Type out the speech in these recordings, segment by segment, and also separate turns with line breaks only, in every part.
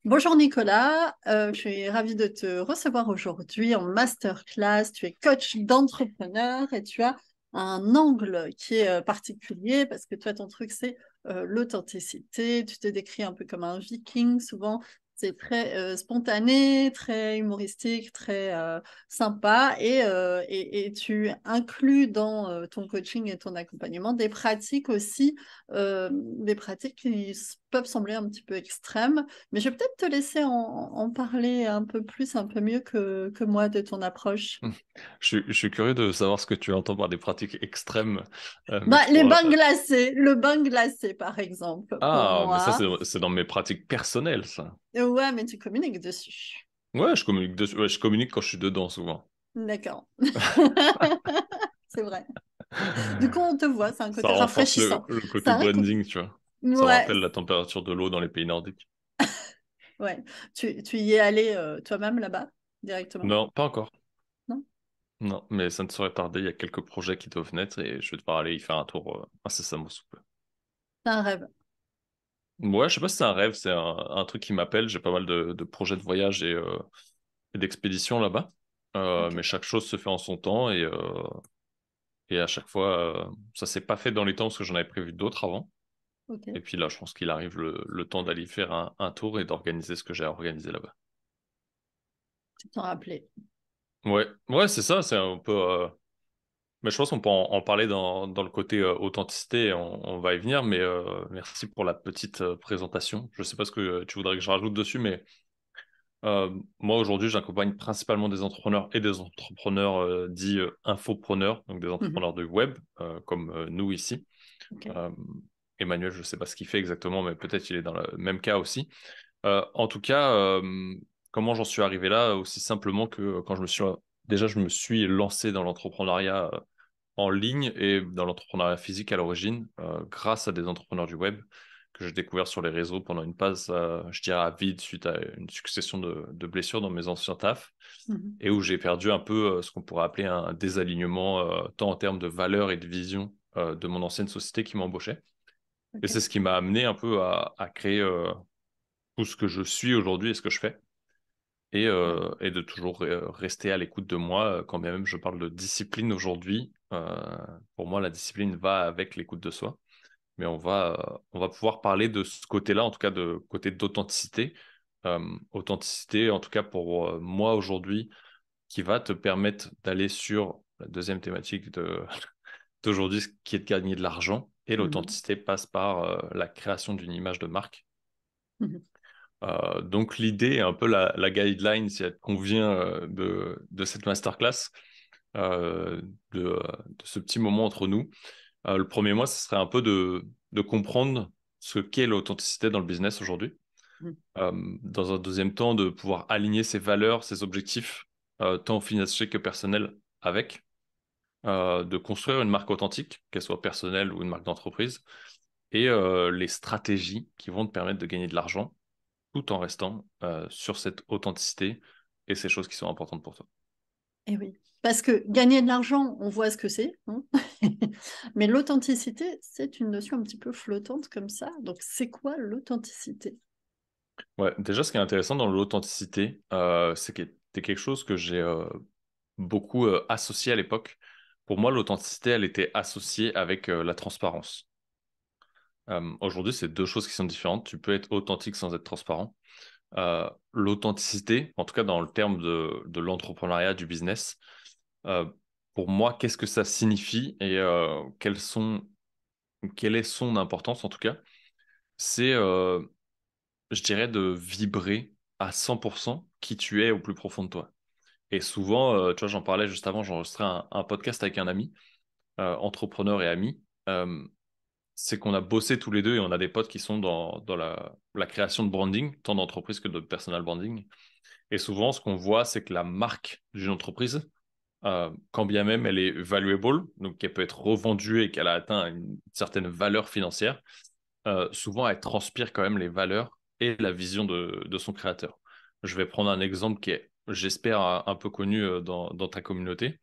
Bonjour Nicolas, je suis ravie de te recevoir aujourd'hui en masterclass. Tu es coach d'entrepreneur et tu as un angle qui est particulier parce que toi, ton truc, c'est l'authenticité. Tu te décris un peu comme un viking. Souvent, c'est très spontané, très humoristique, très sympa et tu inclus dans ton coaching et ton accompagnement des pratiques aussi, des pratiques qui peuvent sembler un petit peu extrêmes. Mais je vais peut-être te laisser en parler un peu plus, un peu mieux que moi de ton approche.
Je suis curieux de savoir ce que tu entends par des pratiques extrêmes, mais
Bah,
tu
les
pourras...
bains glacés, le bain glacé par exemple, pour
Ah, mais ça,
moi.
c'est dans mes pratiques personnelles, ça.
Ouais, mais tu communiques dessus.
Ouais, je communique dessus. Ouais, je communique quand je suis dedans, souvent.
D'accord. C'est vrai. Du coup, on te voit, c'est un
Ça
côté
renforce le,
rafraîchissant.
le
C'est
côté
un coup.
branding, tu vois. Ça me
Ouais,
rappelle la température de l'eau dans les pays nordiques.
ouais. Tu y es allé toi-même là-bas, directement?
Non, pas encore.
Non?
Non, mais ça ne saurait tarder. Il y a quelques projets qui doivent naître et je vais devoir aller y faire un tour incessamment sous peu.
C'est un rêve.
Ouais, je sais pas si c'est un rêve, c'est un truc qui m'appelle. J'ai pas mal de projets de voyage et d'expédition là-bas.
Ok,
Mais chaque chose se fait en son temps et à chaque fois, ça s'est pas fait dans les temps parce que j'en avais prévu d'autres avant. Et
ok.
puis là, je pense qu'il arrive le temps d'aller faire un tour et d'organiser ce que j'ai à organiser là-bas.
Tu t'en rappelais.
Ouais, ouais, c'est ça, c'est un peu. Mais je pense qu'on peut en parler dans le côté authenticité, et on va y venir. Mais merci pour la petite présentation. Je sais pas ce que tu voudrais que je rajoute dessus, mais moi aujourd'hui, j'accompagne principalement des entrepreneurs et des entrepreneurs dits infopreneurs, donc des
Mhm.
entrepreneurs de web, comme nous ici.
Ok.
Euh, Emmanuel, je ne sais pas ce qu'il fait exactement, mais peut-être il est dans le même cas aussi. En tout cas, comment j'en suis arrivé là? Aussi simplement que quand je me suis lancé dans l'entrepreneuriat en ligne et dans l'entrepreneuriat physique à l'origine, grâce à des entrepreneurs du web que j'ai découvert sur les réseaux pendant une passe, je dirais, à vide suite à une succession de blessures dans mes anciens tafs
Mhm.
et où j'ai perdu un peu ce qu'on pourrait appeler un désalignement, tant en termes de valeur et de vision de mon ancienne société qui m'embauchait. Et
Ok.
c'est ce qui m'a amené un peu à créer tout ce que je suis aujourd'hui et ce que je fais.
Ouais.
Et de toujours rester à l'écoute de moi, quand bien même je parle de discipline aujourd'hui. Pour moi, la discipline va avec l'écoute de soi. Mais on va pouvoir parler de ce côté-là, en tout cas de côté d'authenticité. Authenticité, en tout cas pour moi aujourd'hui, qui va te permettre d'aller sur la deuxième thématique d'aujourd'hui, ce qui est de gagner de l'argent. Et
Mhm.
l'authenticité passe par la création d'une image de marque.
Mhm.
Donc l'idée et un peu la guideline, si elle te convient de cette masterclass, euh, de ce petit moment entre nous. Le premier mois, ce serait un peu de comprendre ce qu'est l'authenticité dans le business aujourd'hui.
Mhm.
Dans un deuxième temps, de pouvoir aligner ses valeurs, ses objectifs, tant financiers que personnels, avec. De construire une marque authentique, qu'elle soit personnelle ou une marque d'entreprise, et les stratégies qui vont te permettre de gagner de l'argent tout en restant sur cette authenticité et ces choses qui sont importantes pour toi.
Eh oui, parce que gagner de l'argent, on voit ce que c'est, hein. Mais l'authenticité, c'est une notion un petit peu flottante comme ça. Donc, c'est quoi l'authenticité?
Ouais, déjà, ce qui est intéressant dans l'authenticité, c'est que c'est quelque chose que j'ai beaucoup associé à l'époque. Pour moi, l'authenticité, elle était associée avec la transparence. Aujourd'hui, c'est deux choses qui sont différentes. Tu peux être authentique sans être transparent. L'authenticité, en tout cas dans le terme de l'entrepreneuriat, du business, euh, pour moi, qu'est-ce que ça signifie et quelle est son importance en tout cas? C'est, je dirais, de vibrer à 100% qui tu es au plus profond de toi. Et souvent, tu vois, j'en parlais juste avant, j'enregistrais un podcast avec un ami, entrepreneur et ami. C'est qu'on a bossé tous les deux et on a des potes qui sont dans la création de branding, tant d'entreprise que de personal branding. Et souvent, ce qu'on voit, c'est que la marque d'une entreprise, quand bien même elle est valuable, donc qu'elle peut être revendue et qu'elle a atteint une certaine valeur financière, souvent elle transpire quand même les valeurs et la vision de son créateur. Je vais prendre un exemple qui est, j'espère, un peu connu dans ta communauté,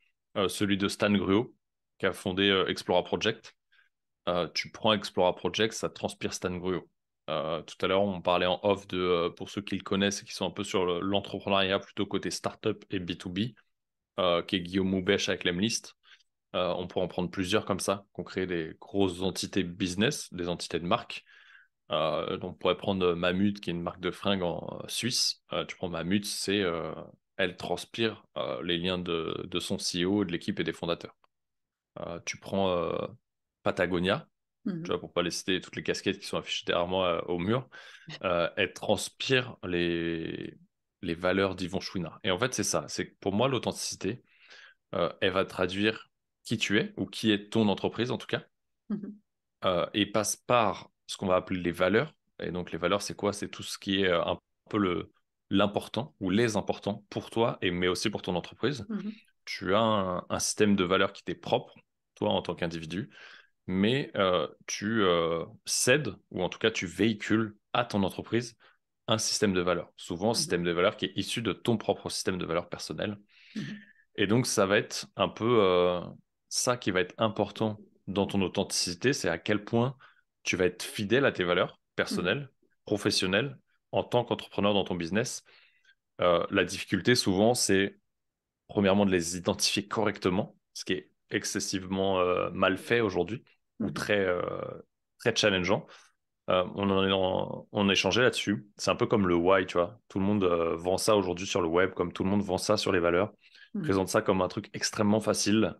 celui de Stan Gruo, qui a fondé Explora Project. Tu prends Explora Project, ça transpire Stan Gruo. Tout à l'heure, on parlait en off pour ceux qui le connaissent et qui sont un peu sur l'entrepreneuriat plutôt côté startup et B2B, qui est Guillaume Moubèche avec l'Emlist. On pourrait en prendre plusieurs comme ça, qu'on crée des grosses entités business, des entités de marque. Donc on pourrait prendre Mammut, qui est une marque de fringues en Suisse. Tu prends Mammut, elle transpire les liens de son CEO, de l'équipe et des fondateurs. Tu prends Patagonia, tu
Mhm.
vois, pour pas les citer, toutes les casquettes qui sont affichées derrière moi au mur, elles transpirent les valeurs d'Yvon Chouinard. Et en fait, c'est ça. C'est que pour moi, l'authenticité, elle va traduire qui tu es, ou qui est ton entreprise en tout cas,
Mhm.
et passe par ce qu'on va appeler les valeurs. Et donc, les valeurs, c'est quoi? C'est tout ce qui est un peu l'important ou les importants pour toi, mais aussi pour ton entreprise.
Mhm.
Tu as un système de valeurs qui t'est propre, toi en tant qu'individu, mais tu cèdes, ou en tout cas tu véhicules à ton entreprise un système de valeurs. Souvent, un
Mhm.
système de valeurs qui est issu de ton propre système de valeurs personnel.
Mhm.
Et donc, ça va être un peu ça qui va être important dans ton authenticité, c'est à quel point tu vas être fidèle à tes valeurs
Mhm.
personnelles, professionnelles, en tant qu'entrepreneur dans ton business. La difficulté, souvent, c'est premièrement de les identifier correctement, ce qui est excessivement mal fait aujourd'hui, ou
Mhm.
très challengeant. On échangeait là-dessus. C'est un peu comme le why, tu vois. Tout le monde vend ça aujourd'hui sur le web, comme tout le monde vend ça sur les valeurs,
Mhm.
présente ça comme un truc extrêmement facile.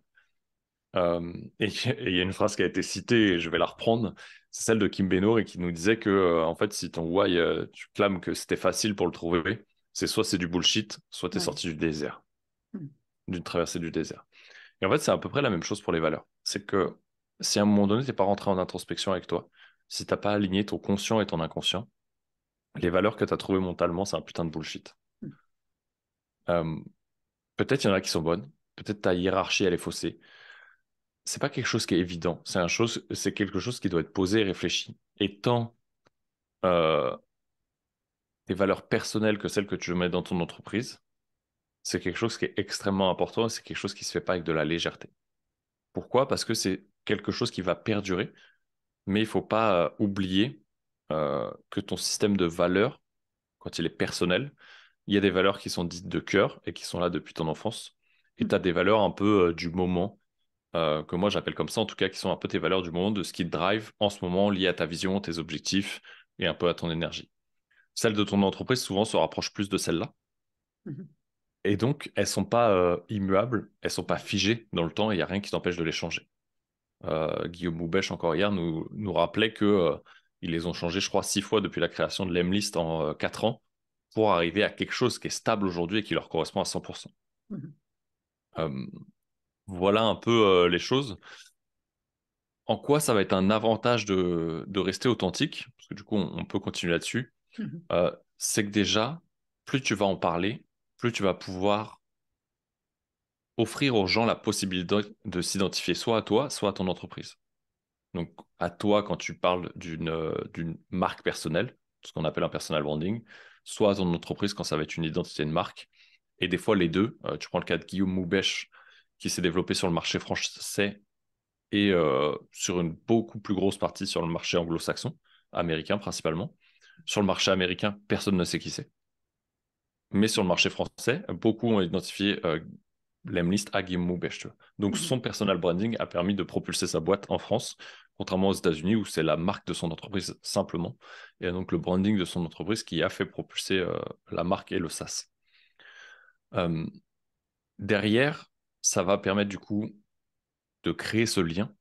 Et il y a une phrase qui a été citée, et je vais la reprendre, c'est celle de Kim Benour, et qui nous disait que, en fait, si ton why, tu clames que c'était facile pour le trouver, c'est du bullshit, soit tu es
Ouais.
sorti du désert,
Mhm.
d'une traversée du désert. Et en fait, c'est à peu près la même chose pour les valeurs. C'est que si à un moment donné, tu n'es pas rentré en introspection avec toi, si tu n'as pas aligné ton conscient et ton inconscient, les valeurs que tu as trouvées mentalement, c'est un putain de bullshit. Euh, Peut-être il y en a qui sont bonnes, peut-être ta hiérarchie, elle est faussée. C'est pas quelque chose qui est évident, c'est quelque chose qui doit être posé et réfléchi. Et tant euh, tes valeurs personnelles que celles que tu veux mettre dans ton entreprise, c'est quelque chose qui est extrêmement important et c'est quelque chose qui se fait pas avec de la légèreté. Pourquoi? Parce que c'est quelque chose qui va perdurer, mais il faut pas oublier que ton système de valeurs, quand il est personnel, il y a des valeurs qui sont dites de cœur et qui sont là depuis ton enfance, et tu as des valeurs un peu du moment, que moi j'appelle comme ça en tout cas, qui sont un peu tes valeurs du moment, de ce qui te drive en ce moment, lié à ta vision, tes objectifs et un peu à ton énergie. Celles de ton entreprise souvent se rapprochent plus de celles-là.
Mhm.
Et donc, elles sont pas immuables, elles sont pas figées dans le temps et il n'y a rien qui t'empêche de les changer. Guillaume Moubèche, encore hier, nous rappelait que ils les ont changés, je crois, 6 fois depuis la création de l'Emlist en 4 ans pour arriver à quelque chose qui est stable aujourd'hui et qui leur correspond à 100%.
Mhm.
Euh, voilà un peu les choses. En quoi ça va être un avantage de rester authentique, parce que du coup, on peut continuer là-dessus,
Mhm.
c'est que déjà, plus tu vas en parler, plus tu vas pouvoir offrir aux gens la possibilité de s'identifier soit à toi, soit à ton entreprise. Donc, à toi, quand tu parles d'une marque personnelle, ce qu'on appelle un personal branding, soit à ton entreprise quand ça va être une identité de marque. Et des fois, les deux. Tu prends le cas de Guillaume Moubèche, qui s'est développé sur le marché français et sur une beaucoup plus grosse partie sur le marché anglo-saxon, américain principalement. Sur le marché américain, personne ne sait qui c'est. Mais sur le marché français, beaucoup ont identifié l'Emlist à Guillaume Moubèche, tu vois. Donc
Mhm.
son personal branding a permis de propulser sa boîte en France, contrairement aux États-Unis où c'est la marque de son entreprise simplement. Et donc le branding de son entreprise qui a fait propulser la marque et le SaaS. Euh, Derrière, ça va permettre du coup de créer ce lien.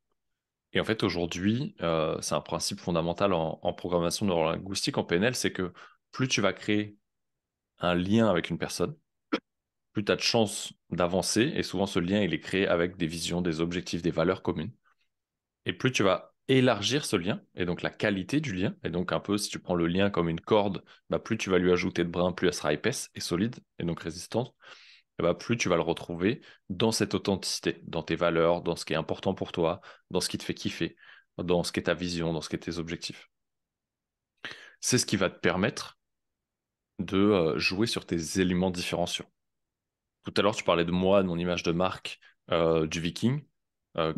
Et en fait, aujourd'hui, c'est un principe fondamental en programmation neurolinguistique, en PNL, c'est que plus tu vas créer un lien avec une personne, plus tu as de chances d'avancer. Et souvent, ce lien, il est créé avec des visions, des objectifs, des valeurs communes. Et plus tu vas élargir ce lien, et donc la qualité du lien, et donc un peu, si tu prends le lien comme une corde, bah, plus tu vas lui ajouter de brins, plus elle sera épaisse et solide, et donc résistante, et bah, plus tu vas le retrouver dans cette authenticité, dans tes valeurs, dans ce qui est important pour toi, dans ce qui te fait kiffer, dans ce qui est ta vision, dans ce qui est tes objectifs. C'est ce qui va te permettre de jouer sur tes éléments différenciants. Tout à l'heure, tu parlais de moi, de mon image de marque, du viking,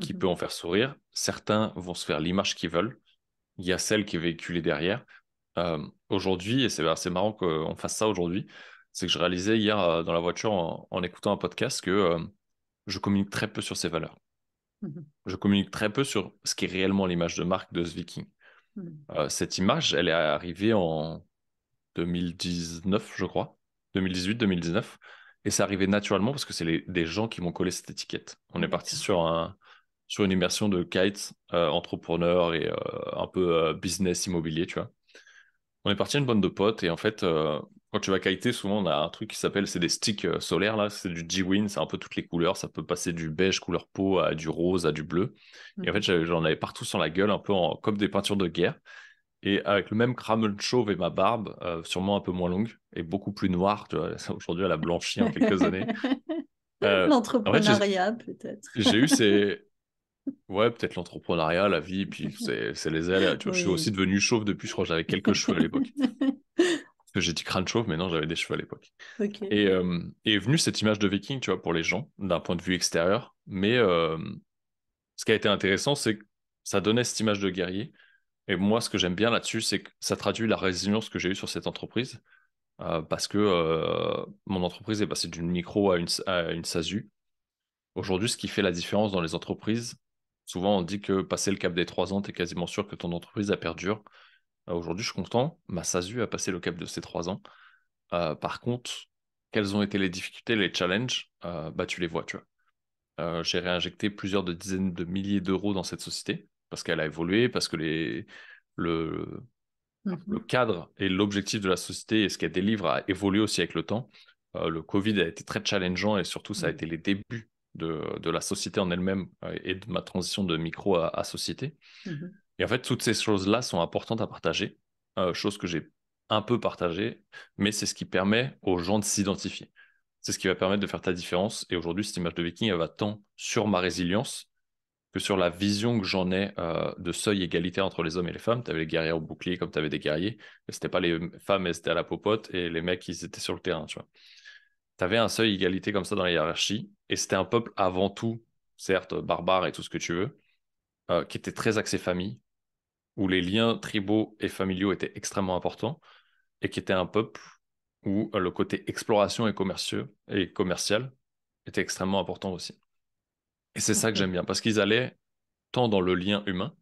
qui peut
Mhm.
en faire sourire. Certains vont se faire l'image qu'ils veulent. Il y a celle qui est véhiculée derrière. Aujourd'hui, et c'est assez marrant qu'on fasse ça aujourd'hui, c'est que je réalisais hier dans la voiture en écoutant un podcast que je communique très peu sur ces valeurs.
Mhm.
Je communique très peu sur ce qui est réellement l'image de marque de ce Viking.
Mhm.
Cette image, elle est arrivée en 2019, je crois, 2018-2019, et c'est arrivé naturellement parce que c'est des gens qui m'ont collé cette étiquette. On est parti
D'accord.
sur une immersion de Kite, entrepreneur et un peu business immobilier, tu vois. On est parti une bande de potes et en fait, quand tu vas kiter, souvent on a un truc qui s'appelle, c'est des sticks solaires là, c'est du G-Wing, c'est un peu toutes les couleurs, ça peut passer du beige couleur peau à du rose à du bleu. Et en fait,
Mhm.
j'en avais partout sur la gueule, un peu comme des peintures de guerre. Et avec le même crâne chauve et ma barbe, sûrement un peu moins longue et beaucoup plus noire, tu vois, aujourd'hui elle a blanchi en quelques années. En fait,
L'entrepreneuriat, peut-être.
j'ai eu ces... Ouais, peut-être l'entrepreneuriat, la vie, puis c'est les ailes. Tu vois, je suis aussi
Oui.
devenu chauve depuis, je crois que j'avais quelques cheveux à l'époque. Parce que j'ai dit crâne chauve, mais non, j'avais des cheveux à l'époque.
Ok.
Et est venue cette image de viking, tu vois, pour les gens, d'un point de vue extérieur. Mais ce qui a été intéressant, c'est que ça donnait cette image de guerrier. Et moi, ce que j'aime bien là-dessus, c'est que ça traduit la résilience que j'ai eue sur cette entreprise. Parce que mon entreprise est passée d'une micro à une SASU. Aujourd'hui, ce qui fait la différence dans les entreprises, souvent on dit que passer le cap des 3 ans, tu es quasiment sûr que ton entreprise a perdure. Aujourd'hui, je suis content, ma SASU a passé le cap de ces 3 ans. Par contre, quelles ont été les difficultés, les challenges, bah, tu les vois, tu vois. J'ai réinjecté plusieurs de dizaines de milliers d'euros dans cette société parce qu'elle a évolué, parce que le, le
Mhm.
cadre et l'objectif de la société et ce qu'elle délivre a évolué aussi avec le temps. Le Covid a été très challengeant et surtout, ça a
Mhm.
été les débuts de la société en elle-même et de ma transition de micro à société.
Mhm.
Et en fait, toutes ces choses-là sont importantes à partager, chose que j'ai un peu partagée, mais c'est ce qui permet aux gens de s'identifier. C'est ce qui va permettre de faire ta différence. Et aujourd'hui, cette image de Viking, elle va tant sur ma résilience que sur la vision que j'en ai de seuil égalitaire entre les hommes et les femmes. Tu avais les guerriers au bouclier comme tu avais des guerriers, mais c'était pas les femmes, elles étaient à la popote et les mecs, ils étaient sur le terrain, tu vois. Tu avais un seuil égalité comme ça dans la hiérarchie, et c'était un peuple avant tout, certes barbare et tout ce que tu veux, qui était très axé famille, où les liens tribaux et familiaux étaient extrêmement importants, et qui était un peuple où le côté exploration et commercial était extrêmement important aussi. Et c'est ça que
Ok.
j'aime bien, parce qu'ils allaient tant dans le lien humain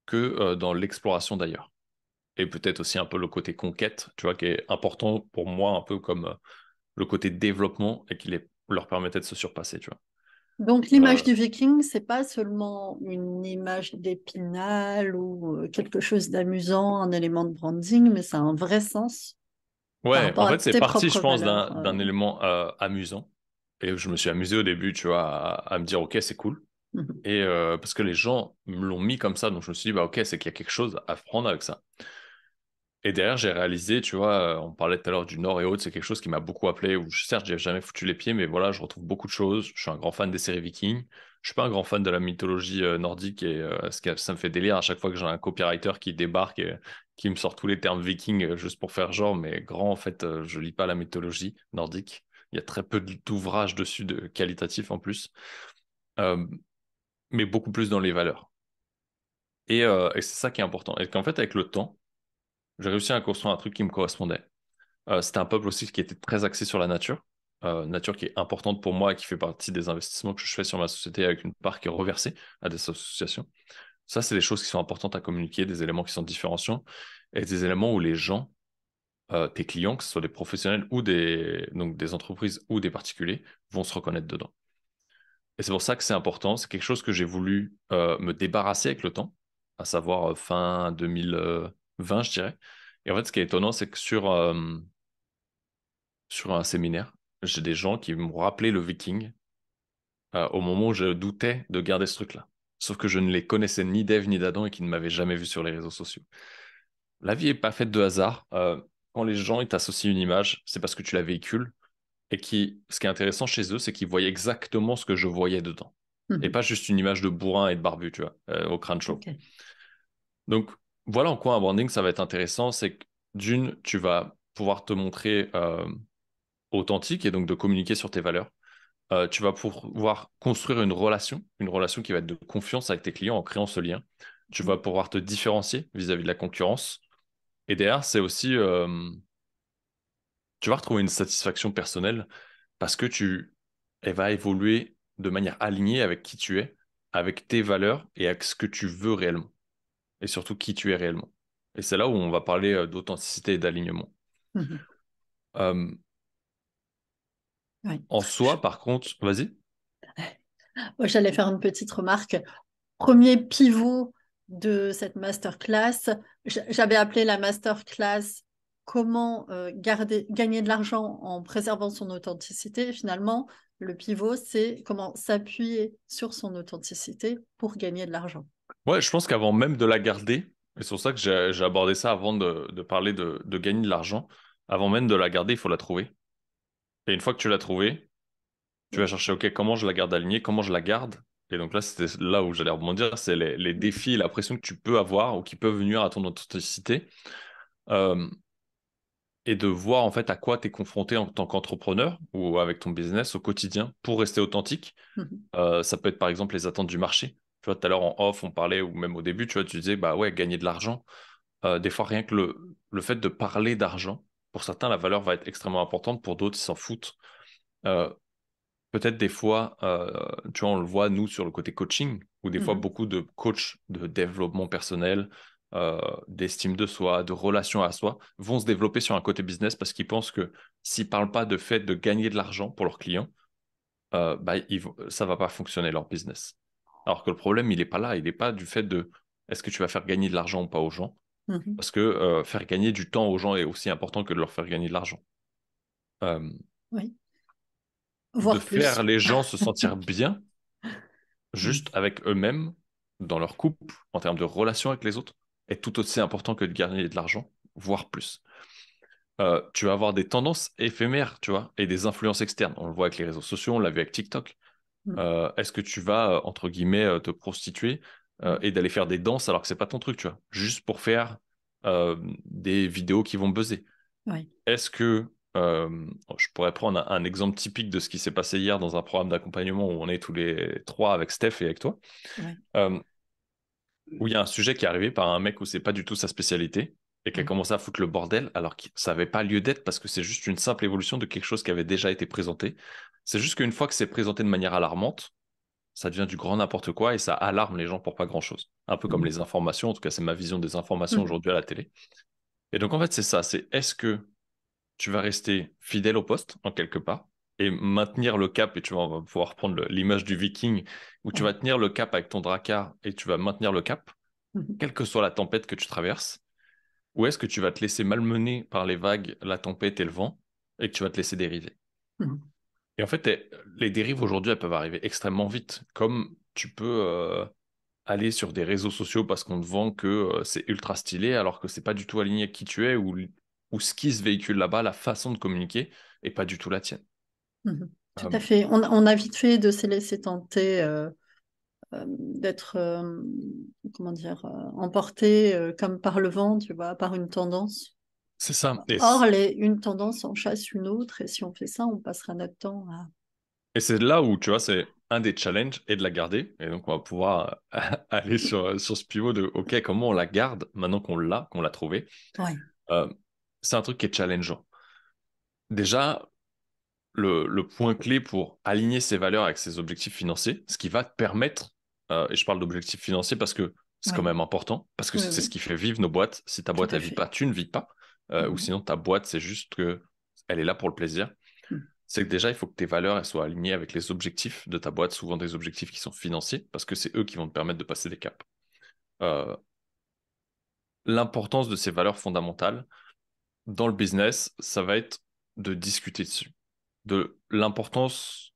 que dans l'exploration d'ailleurs. Et peut-être aussi un peu le côté conquête, tu vois, qui est important pour moi, un peu comme le côté développement et qui leur permettait de se surpasser, tu vois.
Donc l'image
Euh,
du viking, c'est pas seulement une image d'Épinal ou quelque chose d'amusant, un élément de branding, mais ça a un vrai sens par
ouais,
rapport
en
à
fait, c'est
tes
parti, je
propres
pense,
valeurs.
d'un élément amusant. Et je me suis amusé au début, tu vois, à me dire, OK, c'est cool.
Mhm.
Et parce que les gens me l'ont mis comme ça, donc je me suis dit, bah, OK, c'est qu'il y a quelque chose à prendre avec ça. Et derrière, j'ai réalisé, tu vois, on parlait tout à l'heure du Nord et autres, c'est quelque chose qui m'a beaucoup appelé, où certes, j'ai jamais foutu les pieds, mais voilà, je retrouve beaucoup de choses. Je suis un grand fan des séries Vikings. Je suis pas un grand fan de la mythologie nordique et ça me fait délire à chaque fois que j'ai un copywriter qui débarque et qui me sort tous les termes vikings juste pour faire genre, mais grand, en fait, je lis pas la mythologie nordique. Il y a très peu d'ouvrages dessus de qualitatifs en plus, Euh, mais beaucoup plus dans les valeurs. Et c'est ça qui est important. Et qu'en fait, avec le temps, j'ai réussi à construire un truc qui me correspondait. C'était un peuple aussi qui était très axé sur la nature. Nature qui est importante pour moi et qui fait partie des investissements que je fais sur ma société avec une part qui est reversée à des associations. Ça, c'est des choses qui sont importantes à communiquer, des éléments qui sont différenciants et des éléments où les gens, tes clients, que ce soit des professionnels ou donc des entreprises ou des particuliers, vont se reconnaître dedans. Et c'est pour ça que c'est important. C'est quelque chose que j'ai voulu me débarrasser avec le temps, à savoir fin 2020, je dirais. Et en fait, ce qui est étonnant, c'est que sur un séminaire, j'ai des gens qui m'ont rappelé le Viking au moment où je doutais de garder ce truc-là. Sauf que je ne les connaissais ni d'Ève ni d'Adam et qui ne m'avaient jamais vu sur les réseaux sociaux. La vie est pas faite de hasard. Quand les gens ils t'associent une image, c'est parce que tu la véhicules. Et ce qui est intéressant chez eux, c'est qu'ils voyaient exactement ce que je voyais dedans. Et
Mhm.
pas juste une image de bourrin et de barbu, tu vois, au crâne chaud.
Ok.
Donc, voilà en quoi un branding, ça va être intéressant. C'est que d'une, tu vas pouvoir te montrer authentique et donc de communiquer sur tes valeurs. Tu vas pouvoir construire une relation qui va être de confiance avec tes clients en créant ce lien. Tu vas pouvoir te différencier vis-à-vis de la concurrence. Et derrière, c'est aussi, tu vas retrouver une satisfaction personnelle parce que elle va évoluer de manière alignée avec qui tu es, avec tes valeurs et avec ce que tu veux réellement. Et surtout qui tu es réellement. Et c'est là où on va parler d'authenticité et d'alignement.
Mhm.
Euh,
Oui.
En soi, par contre, vas-y.
Moi, j'allais faire une petite remarque. Premier pivot de cette masterclass, j'avais appelé la masterclass comment gagner de l'argent en préservant son authenticité. Et finalement, le pivot, c'est comment s'appuyer sur son authenticité pour gagner de l'argent.
Ouais, je pense qu'avant même de la garder, et c'est pour ça que j'ai abordé ça avant de parler de gagner de l'argent, avant même de la garder, il faut la trouver. Et une fois que tu l'as trouvée, tu vas chercher, OK, comment je la garde alignée, comment je la garde. Et donc là, c'était là où j'allais rebondir, c'est les défis et la pression que tu peux avoir ou qui peuvent venir à ton authenticité. Euh, et de voir en fait à quoi tu es confronté en tant qu'entrepreneur ou avec ton business au quotidien pour rester authentique.
Mhm.
Ça peut être par exemple les attentes du marché. Tu vois, tout à l'heure en off, on parlait, ou même au début, tu vois, tu disais, bah ouais, gagner de l'argent. Des fois, rien que le fait de parler d'argent, pour certains, la valeur va être extrêmement importante, pour d'autres, ils s'en foutent. Euh, Peut-être des fois, tu vois, on le voit, nous, sur le côté coaching, où des fois,
Mhm.
beaucoup de coachs de développement personnel, d'estime de soi, de relation à soi, vont se développer sur un côté business parce qu'ils pensent que s'ils parlent pas de fait de gagner de l'argent pour leurs clients, bah, ça va pas fonctionner leur business. Alors que le problème, il est pas là. Il n'est pas du fait de est-ce que tu vas faire gagner de l'argent ou pas aux gens.
Mhm.
Parce que faire gagner du temps aux gens est aussi important que de leur faire gagner de l'argent. Euh,
Oui,
de
voire
faire
plus.
les gens se sentir bien
Mhm.
juste avec eux-mêmes, dans leur couple, en termes de relation avec les autres, est tout aussi important que de gagner de l'argent, voire plus. Tu vas avoir des tendances éphémères, tu vois, et des influences externes. On le voit avec les réseaux sociaux, on l'a vu avec TikTok.
Mhm.
Est-ce que tu vas, entre guillemets, te prostituer et d'aller faire des danses alors que c'est pas ton truc, tu vois, juste pour faire des vidéos qui vont buzzer?
Oui,
Est-ce que je pourrais prendre un exemple typique de ce qui s'est passé hier dans un programme d'accompagnement où on est tous les trois avec Steph et avec toi,
oui,
euh, où il y a un sujet qui est arrivé par un mec où c'est pas du tout sa spécialité et qui a
oui.
commencé à foutre le bordel alors que ça n'avait pas lieu d'être parce que c'est juste une simple évolution de quelque chose qui avait déjà été présenté. C'est juste qu'une fois que c'est présenté de manière alarmante, ça devient du grand n'importe quoi et ça alarme les gens pour pas grand-chose. Un peu comme
Mhm.
les informations, en tout cas c'est ma vision des informations
Mhm.
aujourd'hui à la télé. Et donc en fait c'est ça, c'est est-ce que tu vas rester fidèle au poste en quelque part et maintenir le cap et tu vas, on va pouvoir prendre l'image du viking où tu vas
Oui.
tenir le cap avec ton dracard et tu vas maintenir le cap,
Mhm.
quelle que soit la tempête que tu traverses, ou est-ce que tu vas te laisser malmener par les vagues, la tempête et le vent et que tu vas te laisser dériver?
Mhm.
Et en fait, les dérives aujourd'hui, elles peuvent arriver extrêmement vite, comme tu peux aller sur des réseaux sociaux parce qu'on te vend que c'est ultra stylé alors que c'est pas du tout aligné avec qui tu es ou ce qui se véhicule là-bas, la façon de communiquer est pas du tout la tienne.
Mhm. Tout
Euh,
à fait. On a vite fait de se laisser tenter, d'être, comment dire, emporté comme par le vent, tu vois, par une tendance.
c'est ça.
Or, une tendance en chasse une autre, et si on fait ça, on passera notre temps à...
Et c'est là où, tu vois, c'est un des challenges et de la garder. Et donc, on va pouvoir aller sur ce pivot de, OK, comment on la garde maintenant qu'on l'a trouvé.
Ouais,
Euh, c'est un truc qui est challengeant. Déjà, le point clé pour aligner ses valeurs avec ses objectifs financiers, ce qui va te permettre, et je parle d'objectifs financiers parce que c'est quand
ouais,
même important, parce que
oui,
c'est ce
oui,
qui fait vivre nos boîtes. Si ta
tout
boîte,
à
elle vit
fait.
pas, tu ne vis pas. Ou
Mhm.
sinon, ta boîte, c'est juste que elle est là pour le plaisir.
Mhm.
C'est que déjà, il faut que tes valeurs elles soient alignées avec les objectifs de ta boîte, souvent des objectifs qui sont financiers, parce que c'est eux qui vont te permettre de passer des caps. Euh, L'importance de ces valeurs fondamentales dans le business, ça va être de discuter dessus, de l'importance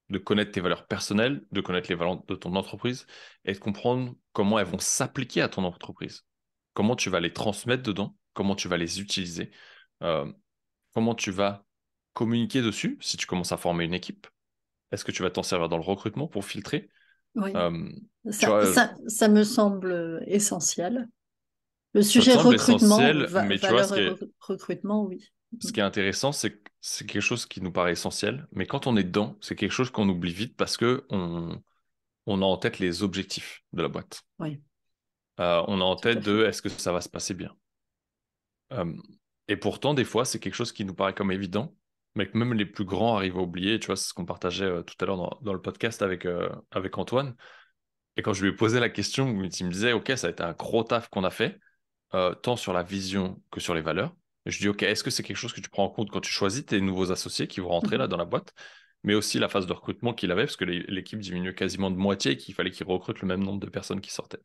de connaître tes valeurs personnelles, de connaître les valeurs de ton entreprise et de comprendre comment elles vont s'appliquer à ton entreprise. Comment tu vas les transmettre dedans, comment tu vas les utiliser, euh, comment tu vas communiquer dessus si tu commences à former une équipe. Est-ce que tu vas t'en servir dans le recrutement pour filtrer?
Oui,
Euh, Tu vois,
ça me semble essentiel. Le
ça te
sujet
semble
recrutement,
essentiel, mais tu vois,
valeur et recrutement, oui.
ce qui est intéressant, c'est que c'est quelque chose qui nous paraît essentiel, mais quand on est dedans, c'est quelque chose qu'on oublie vite parce que on a en tête les objectifs de la boîte.
Oui,
On a en
tout à
tête de
fait.
est-ce que ça va se passer bien? Euh, et pourtant, des fois, c'est quelque chose qui nous paraît comme évident, mais que même les plus grands arrivent à oublier. Tu vois, c'est ce qu'on partageait tout à l'heure dans le podcast avec Antoine. Et quand je lui ai posé la question, il me disait, OK, ça a été un gros taf qu'on a fait, tant sur la vision que sur les valeurs. Et je dis, OK, est-ce que c'est quelque chose que tu prends en compte quand tu choisis tes nouveaux associés qui vont rentrer là
Mhm.
dans la boîte, mais aussi la phase de recrutement qu'il avait, parce que l'équipe diminuait quasiment de moitié et qu'il fallait qu'il recrute le même nombre de personnes qui sortaient.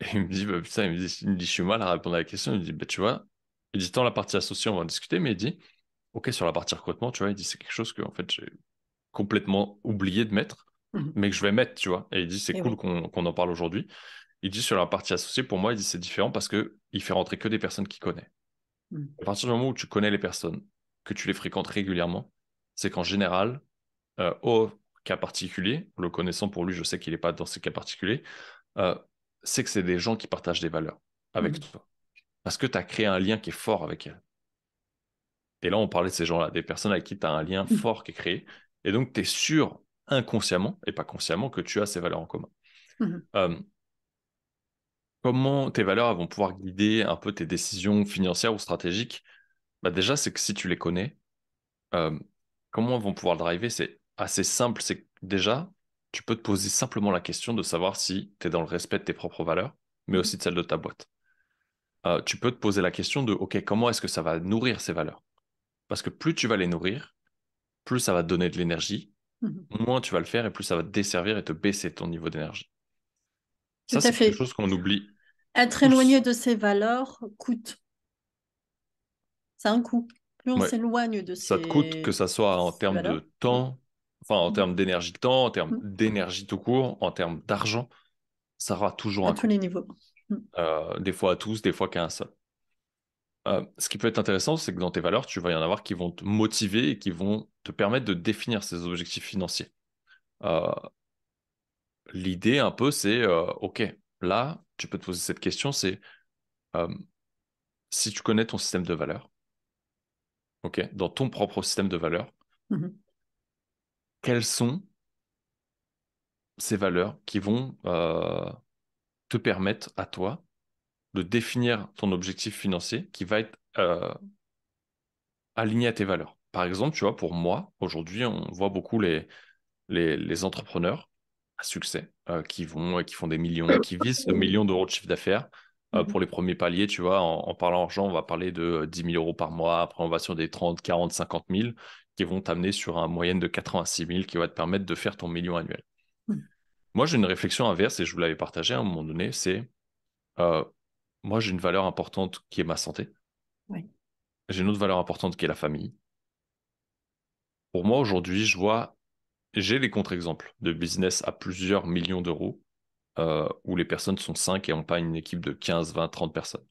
Et il me dit, bah, putain, il me dit, je suis mal à répondre à la question. Il me dit, bah, tu vois, il dit, tant la partie associée, on va en discuter, mais il dit, OK, sur la partie recrutement, tu vois, il dit, c'est quelque chose que, en fait, j'ai complètement oublié de mettre,
Mhm.
mais que je vais mettre, tu vois. Et il dit, c'est
Et
cool
oui.
qu'on en parle aujourd'hui. Il dit, sur la partie associée, pour moi, il dit, c'est différent parce que il fait rentrer que des personnes qu'il connaît.
Mhm.
À partir du moment où tu connais les personnes, que tu les fréquentes régulièrement, c'est qu'en général, au cas particulier, le connaissant pour lui, je sais qu'il n'est pas dans ces cas particuliers, euh, c'est que c'est des gens qui partagent des valeurs avec
Mhm.
toi. Parce que tu as créé un lien qui est fort avec elles. Et là, on parlait de ces gens-là, des personnes avec qui tu as un lien
Mhm.
fort qui est créé. Et donc, tu es sûr inconsciemment, et pas consciemment, que tu as ces valeurs en commun.
Mhm.
Euh, Comment tes valeurs vont pouvoir guider un peu tes décisions financières ou stratégiques? Bah déjà, c'est que si tu les connais, euh, comment elles vont pouvoir le driver? C'est assez simple. C'est que déjà, tu peux te poser simplement la question de savoir si tu es dans le respect de tes propres valeurs, mais
Mhm.
aussi de celles de ta boîte. Tu peux te poser la question de, OK, comment est-ce que ça va nourrir ces valeurs? Parce que plus tu vas les nourrir, plus ça va te donner de l'énergie,
Mhm.
moins tu vas le faire et plus ça va te desservir et te baisser ton niveau d'énergie.
Tout
Ça,
à
c'est quelque
fait.
chose qu'on oublie
Être éloigné
tous.
de ses valeurs coûte. C'est un coût. Plus on
Ouais.
s'éloigne de
Ça te coûte que ça soit en
ces
termes
valeurs.
de temps, enfin en
Mhm.
termes d'énergie de temps, en termes
Mhm.
d'énergie tout court, en termes d'argent, ça aura toujours
À
un
tous
coût.
les niveaux. Mhm.
Des fois à tous, des fois qu'à un seul. Ce qui peut être intéressant, c'est que dans tes valeurs, tu vas y en avoir qui vont te motiver et qui vont te permettre de définir ces objectifs financiers. Euh, L'idée un peu, c'est, OK, là, tu peux te poser cette question, c'est euh, si tu connais ton système de valeurs, OK, dans ton propre système de valeurs,
Mhm.
quelles sont ces valeurs qui vont te permettre à toi de définir ton objectif financier qui va être aligné à tes valeurs. Par exemple, tu vois, pour moi, aujourd'hui, on voit beaucoup les entrepreneurs à succès qui font des millions, qui visent le million d'euros de chiffre d'affaires.
Mhm.
Pour les premiers paliers, tu vois, en parlant argent, on va parler de 10 000 euros par mois. Après, on va sur des 30, 40, 50 000 qui vont t'amener sur un moyenne de 86 000 qui va te permettre de faire ton million annuel.
Mhm.
Moi, j'ai une réflexion inverse et je vous l'avais partagé à un moment donné, c'est euh, moi, j'ai une valeur importante qui est ma santé.
Oui.
J'ai une autre valeur importante qui est la famille. Pour moi, aujourd'hui, j'ai les contre-exemples de business à plusieurs millions d'euros où les personnes sont 5 et n'ont pas une équipe de 15, 20, 30 personnes.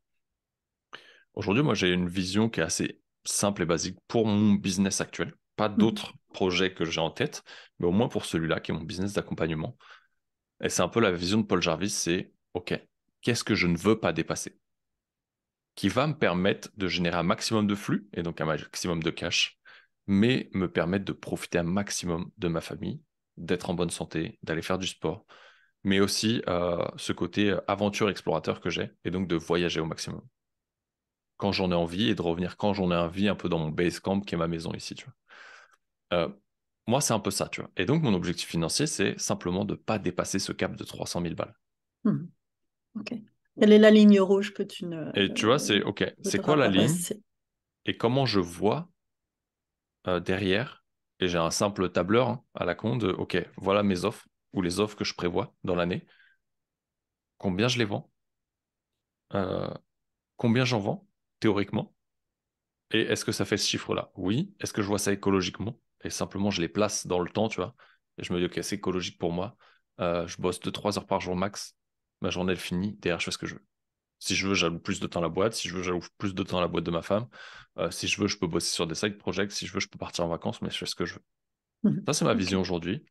Aujourd'hui, moi, j'ai une vision qui est assez simple et basique pour mon business actuel. Pas
Mhm.
d'autres projets que j'ai en tête, mais au moins pour celui-là, qui est mon business d'accompagnement. Et c'est un peu la vision de Paul Jarvis, c'est, OK, qu'est-ce que je ne veux pas dépasser? Qui va me permettre de générer un maximum de flux et donc un maximum de cash, mais me permettre de profiter un maximum de ma famille, d'être en bonne santé, d'aller faire du sport, mais aussi ce côté aventure explorateur que j'ai et donc de voyager au maximum quand j'en ai envie et de revenir quand j'en ai envie un peu dans mon base camp qui est ma maison ici, tu vois. Euh, Moi, c'est un peu ça, tu vois. Et donc, mon objectif financier, c'est simplement de ne pas dépasser ce cap de 300 000 balles.
Mhm. Ok. Quelle est la ligne rouge que tu ne
Et tu vois, c'est OK, c'est quoi
voudras
la
pas
ligne
passer?
et comment je vois derrière, et j'ai un simple tableur hein, à la con de, OK, voilà mes offres ou les offres que je prévois dans l'année, combien je les vends, euh, combien j'en vends, théoriquement, et est-ce que ça fait ce chiffre-là? Oui. Est-ce que je vois ça écologiquement? Et simplement, je les place dans le temps, tu vois, et je me dis, OK, c'est écologique pour moi, je bosse 2 3 heures par jour max, ma journée elle finit, derrière je fais ce que je veux. Si je veux, j'alloue plus de temps à la boîte. Si je veux, j'alloue plus de temps à la boîte de ma femme. Si je veux, je peux bosser sur des side projects. Si je veux, je peux partir en vacances, mais je fais ce que je veux.
Mhm.
Ça, c'est ma
Ok.
vision aujourd'hui.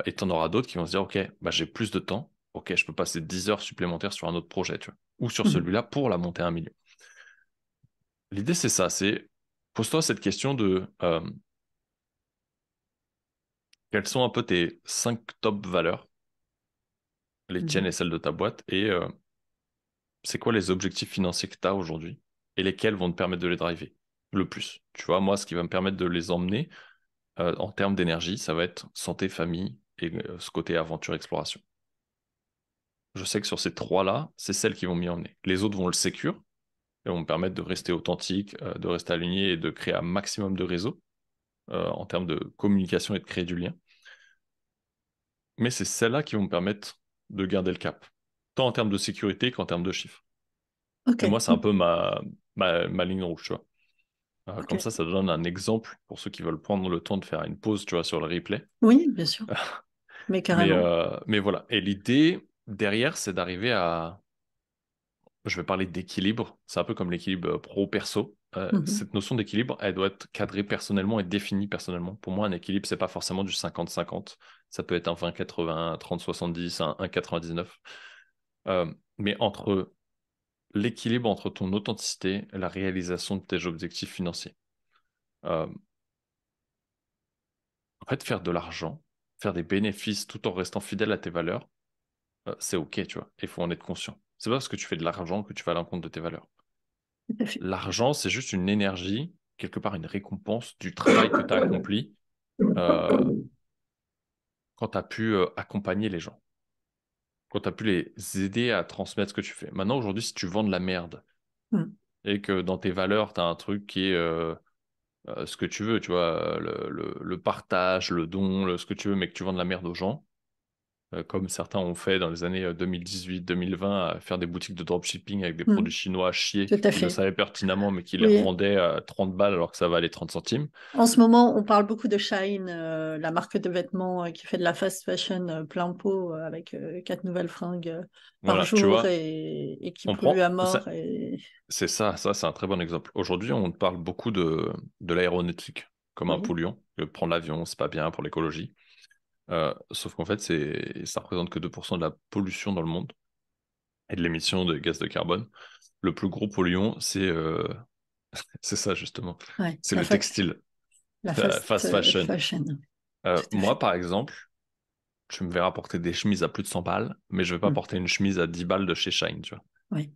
Et t'en auras d'autres qui vont se dire, OK, bah, j'ai plus de temps. OK, je peux passer 10 heures supplémentaires sur un autre projet, tu vois. Ou sur
Mhm.
celui-là pour la monter à un million. L'idée, c'est ça, c'est pose-toi cette question de quelles sont un peu tes 5 top valeurs, les tiennes
Mhm.
et celles de ta boîte, et c'est quoi les objectifs financiers que tu as aujourd'hui et lesquels vont te permettre de les driver le plus. Tu vois, moi, ce qui va me permettre de les emmener en termes d'énergie, ça va être santé, famille et ce côté aventure, exploration. Je sais que sur ces trois-là, c'est celles qui vont m'y emmener. Les autres vont le sécure et vont me permettre de rester authentique, de rester aligné et de créer un maximum de réseaux en termes de communication et de créer du lien. Mais c'est celles-là qui vont me permettre de garder le cap, tant en termes de sécurité qu'en termes de chiffres.
Ok,
Et moi, c'est un peu ma ligne rouge, tu vois.
ok.
Comme ça donne un exemple pour ceux qui veulent prendre le temps de faire une pause, tu vois, sur le replay.
Oui, bien sûr, mais
Mais,
carrément.
euh, mais voilà. Et l'idée derrière, c'est d'arriver à... Je vais parler d'équilibre. C'est un peu comme l'équilibre pro-perso.
Mhm.
Cette notion d'équilibre, elle doit être cadrée personnellement et définie personnellement. Pour moi, un équilibre, c'est pas forcément du 50-50. Ça peut être un 20-80, un 30-70, un 1-99. Mais entre l'équilibre entre ton authenticité et la réalisation de tes objectifs financiers. Euh, En fait, faire de l'argent, faire des bénéfices tout en restant fidèle à tes valeurs, c'est OK, tu vois. Il faut en être conscient. C'est pas parce que tu fais de l'argent que tu vas à l'encontre de tes valeurs.
Tout à fait.
L'argent, c'est juste une énergie, quelque part une récompense du travail que tu as accompli euh, quand tu as pu accompagner les gens, quand tu as pu les aider à transmettre ce que tu fais. Maintenant, aujourd'hui, si tu vends de la merde
Mm.
et que dans tes valeurs, tu as un truc qui est ce que tu veux, tu vois, le partage, le don, ce que tu veux, mais que tu vends de la merde aux gens, comme certains ont fait dans les années 2018-2020, à faire des boutiques de dropshipping avec des
Mm.
produits chinois à chier,
Tout à
qu'ils le
fait.
savaient pertinemment, mais qui les
Oui.
revendaient à 30 balles alors que ça valait 30 centimes.
En ce moment, on parle beaucoup de Shein, la marque de vêtements qui fait de la fast fashion plein pot avec 4 nouvelles fringues par
Voilà, tu
jour
vois,
et qui
on
polluent à
prend...
mort. Et...
C'est ça c'est un très bon exemple. Aujourd'hui, on parle beaucoup de l'aéronautique comme un
Oui,
polluant. Prendre l'avion, c'est pas bien pour l'écologie. Sauf qu'en fait, ça représente que 2% de la pollution dans le monde et de l'émission de gaz de carbone. Le plus gros polluant, c'est ça justement.
ouais,
C'est le textile,
la
la
fast
fast fashion.
fashion. Tout à
Moi,
fait.
par exemple, tu me verras porter des chemises à plus de 100 balles, mais je vais pas
Mm.
porter une chemise à 10 balles de chez Shine, tu vois.
Oui,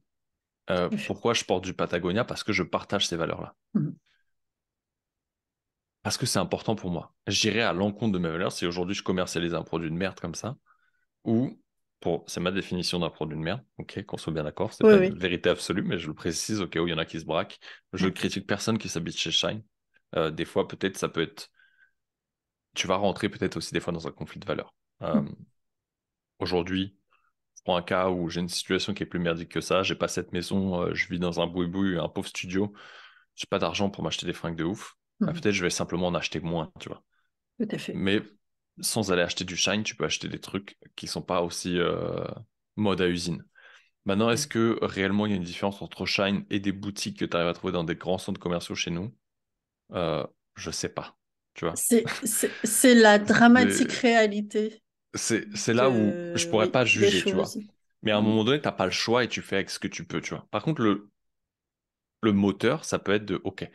tout à fait.
Pourquoi je porte du Patagonia? Parce que je partage ces valeurs-là.
Mm.
Parce que c'est important pour moi. J'irai à l'encontre de mes valeurs si aujourd'hui je commercialise un produit de merde comme ça, ou c'est ma définition d'un produit de merde, ok, qu'on soit bien d'accord, c'est
Oui,
pas une
oui.
vérité absolue, mais je le précise au cas où il y en a qui se braquent. Je
Ouais.
critique personne qui s'habite chez Shine. Des fois, peut-être, ça peut être. Tu vas rentrer peut-être aussi des fois dans un conflit de valeurs. Euh,
Mm.
Aujourd'hui, je prends un cas où j'ai une situation qui est plus merdique que ça. J'ai pas cette maison, je vis dans un boui-boui, un pauvre studio. J'ai pas d'argent pour m'acheter des fringues de ouf. Bah,
Mm.
peut-être je vais simplement en acheter moins, tu vois.
Tout à fait.
Mais sans aller acheter du Shine, tu peux acheter des trucs qui sont pas aussi mode à usine. Maintenant, est-ce
Ouais.
que réellement il y a une différence entre Shine et des boutiques que tu arrives à trouver dans des grands centres commerciaux chez nous? Je sais pas, tu vois.
C'est la dramatique
C'est
réalité
c'est là où je
de,
pourrais
oui,
pas
des
juger, tu vois.
choses.
Mais à un
Mm.
moment donné, t'as pas le choix et tu fais avec ce que tu peux, tu vois. Par contre, le moteur, ça peut être de, OK,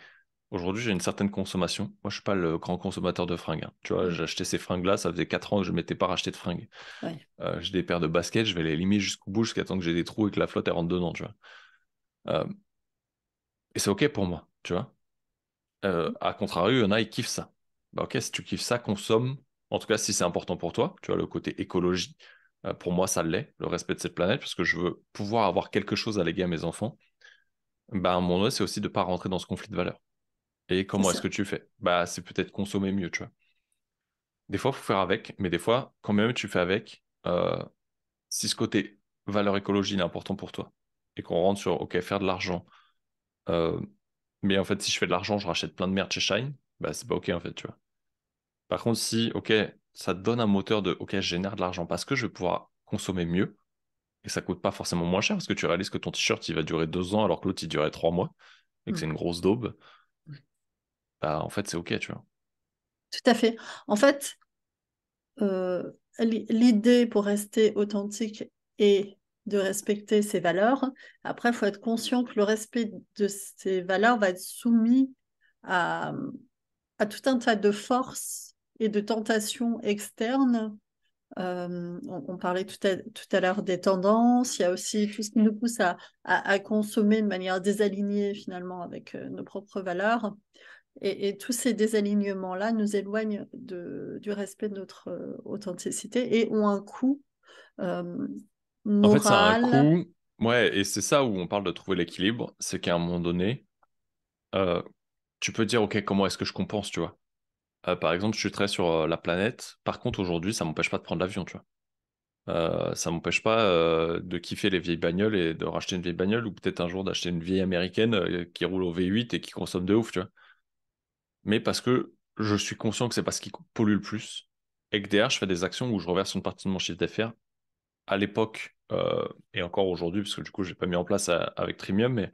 aujourd'hui j'ai une certaine consommation. Moi, je suis pas le grand consommateur de fringues, hein. Tu vois,
Mm.
j'ai acheté ces fringues-là, ça faisait 4 ans que je m'étais pas racheté de fringues.
Ouais.
J'ai des paires de baskets, je vais les limer jusqu'au bout jusqu'à temps que j'ai des trous et que la flotte elle rentre dedans, tu vois. Euh, et c'est OK pour moi, tu vois. À contrario, il y en a, ils kiffent ça. Bah, ok, si tu kiffes ça, consomme. En tout cas, si c'est important pour toi, tu vois, le côté écologie, pour moi, ça l'est, le respect de cette planète, parce que je veux pouvoir avoir quelque chose à léguer à mes enfants. Bah, à un moment donné, c'est aussi de ne pas rentrer dans ce conflit de valeurs. Et
C'est
comment est-ce
ça.
que tu fais? Bah, c'est peut-être consommer mieux, tu vois. Des fois, il faut faire avec, mais des fois, quand même tu fais avec, si ce côté valeur écologie il est important pour toi, et qu'on rentre sur, ok, faire de l'argent, euh, mais en fait, si je fais de l'argent, je rachète plein de merde chez Shine, bah, c'est pas ok, en fait, tu vois. Par contre, si, ok, ça te donne un moteur de, ok, je génère de l'argent parce que je vais pouvoir consommer mieux et ça coûte pas forcément moins cher parce que tu réalises que ton t-shirt il va durer 2 ans alors que l'autre il durait 3 mois et que c'est
Mm.
une grosse daube, bah en fait c'est ok, tu vois.
Tout à fait. En fait, euh, l'idée pour rester authentique est de respecter ses valeurs. Après, il faut être conscient que le respect de ces valeurs va être soumis à, à tout un tas de forces et de tentations externes On parlait tout à l'heure des tendances. Il y a aussi tout ce qui nous pousse à consommer de manière désalignée finalement avec nos propres valeurs. Et tous ces désalignements-là nous éloignent du respect de notre authenticité et ont un coût euh,
En fait, c'est un
moral.
coup, ouais, et c'est ça où on parle de trouver l'équilibre, c'est qu'à un moment donné, euh, tu peux dire, ok, comment est-ce que je compense, tu vois? Par exemple, je suis très sur la planète. Par contre, aujourd'hui, ça m'empêche pas de prendre l'avion, tu vois. Ça m'empêche pas de kiffer les vieilles bagnoles et de racheter une vieille bagnole ou peut-être un jour d'acheter une vieille américaine qui roule au V8 et qui consomme de ouf, tu vois. Mais parce que je suis conscient que c'est pas ce qui pollue le plus et que derrière, je fais des actions où je reverse une partie de mon chiffre d'affaires à l'époque et encore aujourd'hui, parce que du coup, j'ai pas mis en place avec Trimium, mais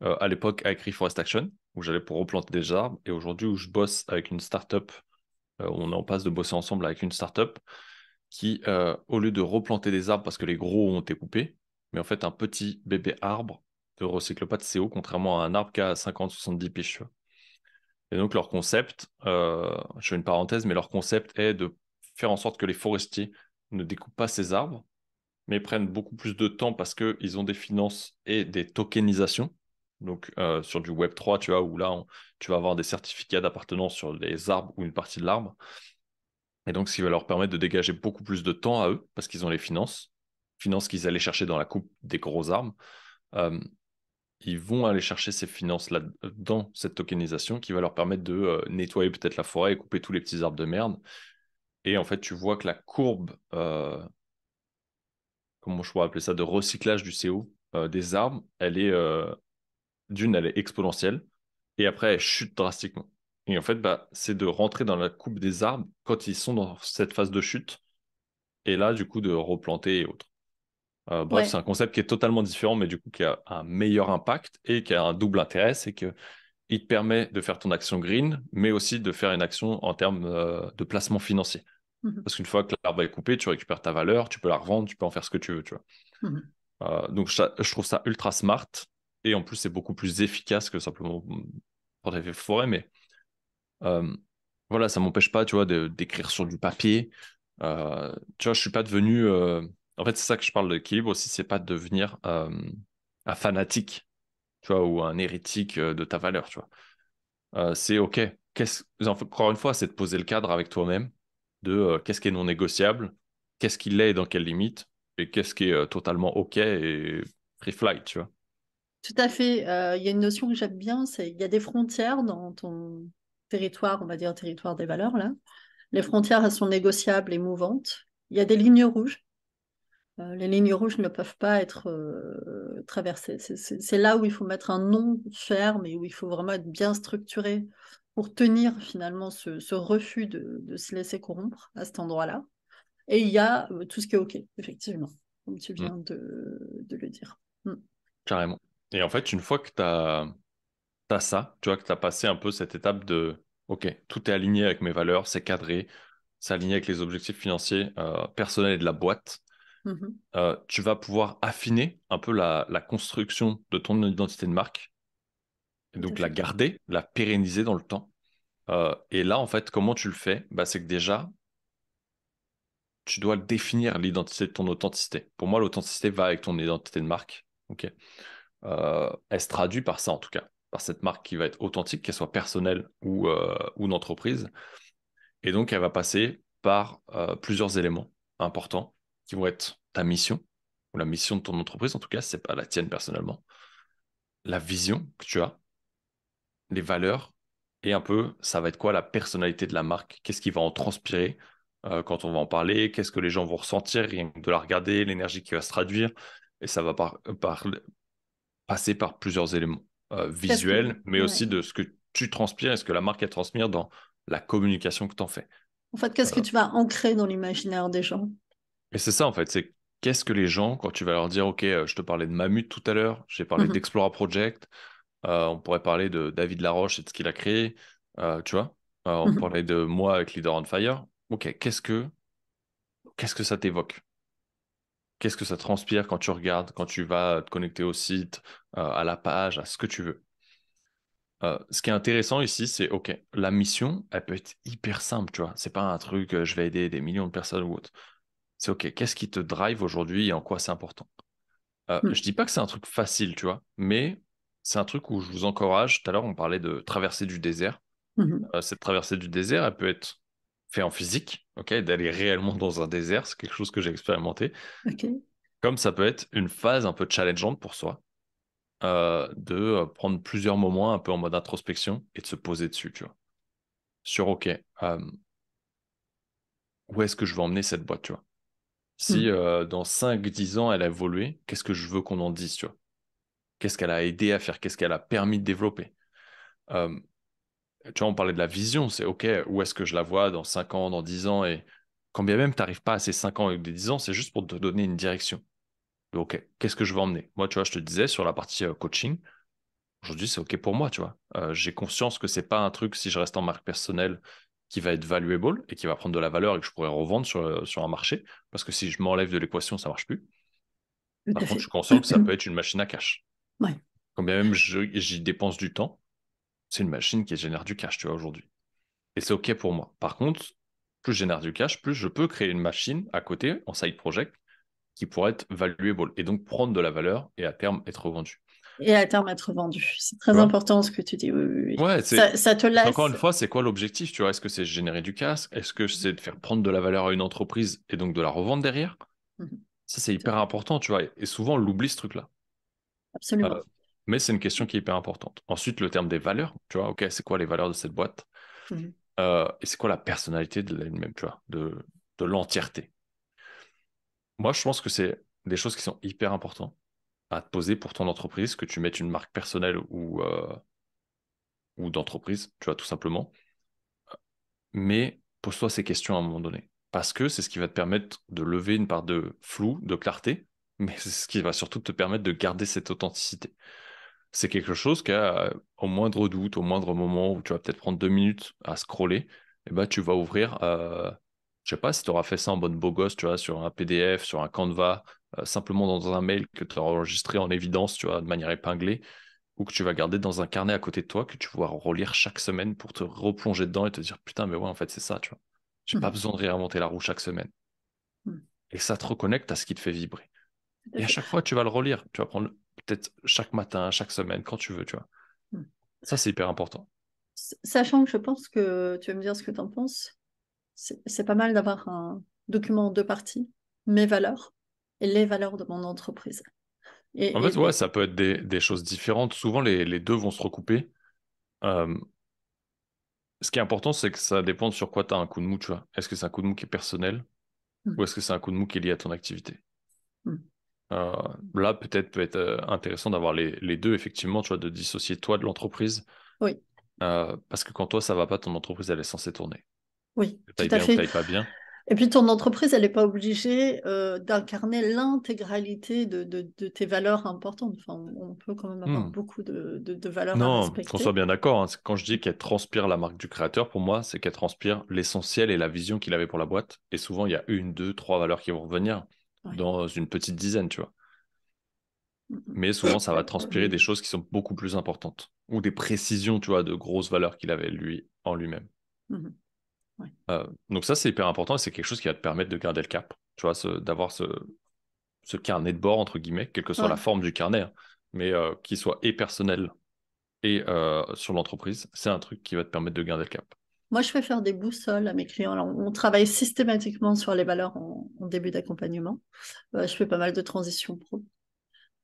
à l'époque avec Reforest Action, où j'allais pour replanter des arbres, et aujourd'hui où je bosse avec une startup, on est en passe de bosser ensemble avec une startup qui, au lieu de replanter des arbres parce que les gros ont été coupés, mais en fait un petit bébé arbre ne recycle pas de CO, contrairement à un arbre qui a 50-70 piges. Tu vois. Et donc leur concept, je fais une parenthèse, mais leur concept est de faire en sorte que les forestiers ne découpent pas ces arbres, mais prennent beaucoup plus de temps parce qu'ils ont des finances et des tokenisations. Donc sur du Web3, tu vois, où là, tu vas avoir des certificats d'appartenance sur les arbres ou une partie de l'arbre. Et donc, ce qui va leur permettre de dégager beaucoup plus de temps à eux, parce qu'ils ont les finances, finances qu'ils allaient chercher dans la coupe des gros arbres. Euh, Ils vont aller chercher ces finances-là dans cette tokenisation qui va leur permettre de nettoyer peut-être la forêt et couper tous les petits arbres de merde. Et en fait, tu vois que la courbe, comment je pourrais appeler ça, de recyclage du CO des arbres, elle est exponentielle, et après, elle chute drastiquement. Et en fait, bah, c'est de rentrer dans la coupe des arbres quand ils sont dans cette phase de chute, et là, du coup, de replanter et autres. Bref, c'est
Ouais,
un concept qui est totalement différent, mais du coup, qui a un meilleur impact et qui a un double intérêt, c'est que il te permet de faire ton action green, mais aussi de faire une action en termes de placement financier.
mhm,
Parce qu'une fois que l'arbre est coupé, tu récupères ta valeur, tu peux la revendre, tu peux en faire ce que tu veux, tu vois.
mhm.
Donc, je trouve ça ultra smart. Et en plus, c'est beaucoup plus efficace que simplement pour des forêts. Mais euh, voilà, ça m'empêche pas, tu vois, d'écrire sur du papier. Tu vois, je suis pas devenu. En fait, c'est ça que je parle d'équilibre aussi, c'est pas de devenir un fanatique, tu vois, ou un hérétique de ta valeur, tu vois. C'est OK. Encore une fois, c'est de poser le cadre avec toi-même de qu'est-ce qui est non négociable, qu'est-ce qui l'est et dans quelles limites, et qu'est-ce qui est totalement OK et free flight, tu vois.
Tout à fait. Il y a une notion que j'aime bien, c'est il y a des frontières dans ton territoire, on va dire territoire des valeurs, là. Les frontières, elles sont négociables et mouvantes. Il y a des lignes rouges. Les lignes rouges ne peuvent pas être traversées. C'est là où il faut mettre un nom ferme et où il faut vraiment être bien structuré pour tenir finalement ce refus de se laisser corrompre à cet endroit-là. Et il y a tout ce qui est OK, effectivement, comme tu
Mm,
viens de le dire. Mm.
carrément. Et en fait, une fois que t'as ça, tu vois, que tu as passé un peu cette étape de OK, tout est aligné avec mes valeurs, c'est cadré, c'est aligné avec les objectifs financiers personnels et de la boîte,
Mhm.
tu vas pouvoir affiner un peu la construction de ton identité de marque, et
Tout à
donc la
fait.
garder, la pérenniser dans le temps. Et là, en fait, comment tu le fais? Bah, c'est que déjà, tu dois définir l'identité de ton authenticité. Pour moi, l'authenticité va avec ton identité de marque. Ok. Elle se traduit par ça, en tout cas, par cette marque qui va être authentique, qu'elle soit personnelle ou d'entreprise. Et donc, elle va passer par plusieurs éléments importants qui vont être ta mission, ou la mission de ton entreprise, en tout cas, c'est pas la tienne personnellement, la vision que tu as, les valeurs, et un peu, ça va être quoi la personnalité de la marque? Qu'est-ce qui va en transpirer quand on va en parler? Qu'est-ce que les gens vont ressentir rien que de la regarder, l'énergie qui va se traduire? Et ça va passer par plusieurs éléments
Qu'est-ce que...
visuels, mais
Ouais.
aussi de ce que tu transpires et ce que la marque elle transpire dans la communication que tu en fais.
En fait, qu'est-ce que
Euh,
tu vas ancrer dans l'imaginaire des gens?
et c'est ça en fait, c'est qu'est-ce que les gens, quand tu vas leur dire, OK, je te parlais de Mammut tout à l'heure, j'ai parlé
Mhm.
d'Explora Project, on pourrait parler de David Laroche et de ce qu'il a créé, tu vois. On
Mhm.
parlait de moi avec Leader on Fire. OK, qu'est-ce que ça t'évoque? Qu'est-ce que ça transpire quand tu regardes, quand tu vas te connecter au site, à la page, à ce que tu veux? Ce qui est intéressant ici, c'est OK, la mission, elle peut être hyper simple, tu vois. C'est pas un truc, je vais aider des millions de personnes ou autre. c'est OK, qu'est-ce qui te drive aujourd'hui et en quoi c'est important? Je dis pas que c'est un truc facile, tu vois, mais c'est un truc où je vous encourage. Tout à l'heure, on parlait de traversée du désert.
Mhm.
Cette traversée du désert, elle peut être faite en physique, ok, d'aller réellement dans un désert, c'est quelque chose que j'ai expérimenté.
Ok.
Comme ça peut être une phase un peu challengeante pour soi, de prendre plusieurs moments un peu en mode introspection et de se poser dessus, tu vois. Sur, ok, où est-ce que je veux emmener cette boîte, tu vois. Si
Mhm.
dans 5 10 ans, elle a évolué, qu'est-ce que je veux qu'on en dise, tu vois. Qu'est-ce qu'elle a aidé à faire, qu'est-ce qu'elle a permis de développer. Euh, Tu vois, on parlait de la vision, c'est OK, où est-ce que je la vois dans 5 ans, dans 10 ans, et quand bien même tu n'arrives pas à ces 5 ans avec des 10 ans, c'est juste pour te donner une direction. OK, qu'est-ce que je veux emmener? Moi, tu vois, je te disais sur la partie coaching, aujourd'hui, c'est OK pour moi, tu vois. J'ai conscience que c'est pas un truc, si je reste en marque personnelle, qui va être valuable et qui va prendre de la valeur et que je pourrais revendre sur un marché, parce que si je m'enlève de l'équation, ça marche plus.
Tout
Par
à
contre, je
fait.
suis conscient que ça peut être une machine à cash.
Ouais.
Quand bien même j'y dépense du temps, c'est une machine qui génère du cash, tu vois, aujourd'hui. Et c'est OK pour moi. Par contre, plus je génère du cash, plus je peux créer une machine à côté, en side project, qui pourrait être valuable et donc prendre de la valeur et à terme être revendue.
Et à terme être vendu. C'est
Tu
très
vois?
important ce que tu dis. Oui, oui, oui.
Ouais,
Ça te
encore une
laisse.
fois, c'est quoi l'objectif? Tu vois, est-ce que c'est générer du cash? Est-ce que c'est de faire prendre de la valeur à une entreprise et donc de la revendre derrière?
Mhm.
Ça, c'est
Tout à
hyper
fait.
important, tu vois. Et souvent, on oublie ce truc-là.
Absolument.
Euh, mais c'est une question qui est hyper importante. Ensuite, le terme des valeurs, tu vois, OK, c'est quoi les valeurs de cette boîte?
Mhm.
Et c'est quoi la personnalité de elle-même, tu vois, de l'entièreté. Moi, je pense que c'est des choses qui sont hyper importantes à te poser pour ton entreprise, que tu mettes une marque personnelle ou d'entreprise, tu vois, tout simplement. Mais pose-toi ces questions à un moment donné. Parce que c'est ce qui va te permettre de lever une part de flou, de clarté, mais c'est ce qui va surtout te permettre de garder cette authenticité. C'est quelque chose au moindre doute, au moindre moment où tu vas peut-être prendre 2 minutes à scroller, et ben, tu vas ouvrir, je sais pas si tu auras fait ça en mode beau gosse, tu vois, sur un PDF, sur un Canva, simplement dans un mail que tu as enregistré en évidence, tu vois, de manière épinglée, ou que tu vas garder dans un carnet à côté de toi, que tu vas relire chaque semaine pour te replonger dedans et te dire, putain, mais ouais, en fait, c'est ça, tu vois. J'ai pas
Mhm.
besoin de réinventer la roue chaque semaine.
Mhm.
Et ça te reconnecte à ce qui te fait vibrer.
Tout à
Et à
fait.
chaque fois, tu vas le relire. Tu vas prendre peut-être chaque matin, chaque semaine, quand tu veux, tu vois.
Mhm.
Ça, c'est hyper important.
Sachant que je pense que tu vas me dire ce que tu en penses, c'est pas mal d'avoir un document en deux parties, mes valeurs et les valeurs de mon entreprise.
En fait, ouais,
Et
ça peut être des choses différentes. Souvent, les deux vont se recouper. Euh, Ce qui est important, c'est que ça dépend sur quoi tu as un coup de mou, tu vois. Est-ce que c'est un coup de mou qui est personnel ou est-ce que c'est un coup de mou qui est lié à ton activité?
Mhm.
Euh, Là, peut-être peut être intéressant d'avoir les deux, effectivement, tu vois, de dissocier toi de l'entreprise.
Oui,
Parce que quand toi, ça va pas, ton entreprise, elle est censée tourner.
oui,
Que
tout
t'ailles
à
bien ou que
fait.
t'ailles pas bien.
Et puis ton entreprise, elle n'est pas obligée d'incarner l'intégralité de tes valeurs importantes. Enfin, on peut quand même avoir
Hmm.
beaucoup de valeurs à
Non, qu'on soit
respecter.
bien d'accord, hein. Quand je dis qu'elle transpire la marque du créateur, pour moi, c'est qu'elle transpire l'essentiel et la vision qu'il avait pour la boîte. Et souvent, il y a une, deux, trois valeurs qui vont revenir
Ouais.
dans une petite dizaine, tu vois.
Mhm.
Mais souvent, ça va transpirer des choses qui sont beaucoup plus importantes. Ou des précisions, tu vois, de grosses valeurs qu'il avait lui en lui-même.
Mhm. Ouais.
Donc ça, c'est hyper important et c'est quelque chose qui va te permettre de garder le cap. Tu vois, d'avoir ce carnet de bord, entre guillemets, quelle que soit la
Ouais.
forme du carnet, hein, mais qui soit et personnel et sur l'entreprise, c'est un truc qui va te permettre de garder le cap.
Moi, je fais faire des boussoles à mes clients. Alors, on travaille systématiquement sur les valeurs en début d'accompagnement. Je fais pas mal de transitions pro.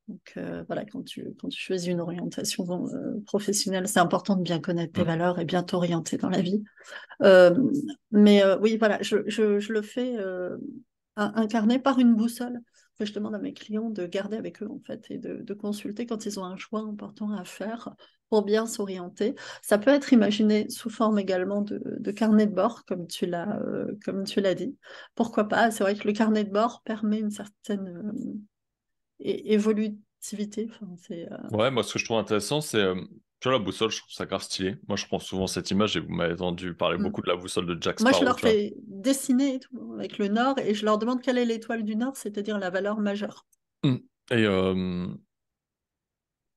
Donc voilà, quand tu choisis une orientation professionnelle, c'est important de bien connaître tes
Mm.
valeurs et bien t'orienter dans la vie. Euh, mais oui, voilà, je le fais incarné par une boussole que je demande à mes clients de garder avec eux en fait et de consulter quand ils ont un choix important à faire pour bien s'orienter. Ça peut être imaginé sous forme également de carnet de bord, comme tu l'as dit. Pourquoi pas? C'est vrai que le carnet de bord permet une certaine évolutivité. Enfin,
Ouais, moi, ce que je trouve intéressant, c'est, tu vois, la boussole, je trouve ça grave stylé. Moi, je prends souvent cette image et vous m'avez entendu parler
mm.
beaucoup de la boussole de Jack
Moi, je
Sparrow,
leur
tu vois.
fais dessiner et tout, avec le nord et je leur demande quelle est l'étoile du nord, c'est-à-dire la valeur majeure.
Mm. Et, euh,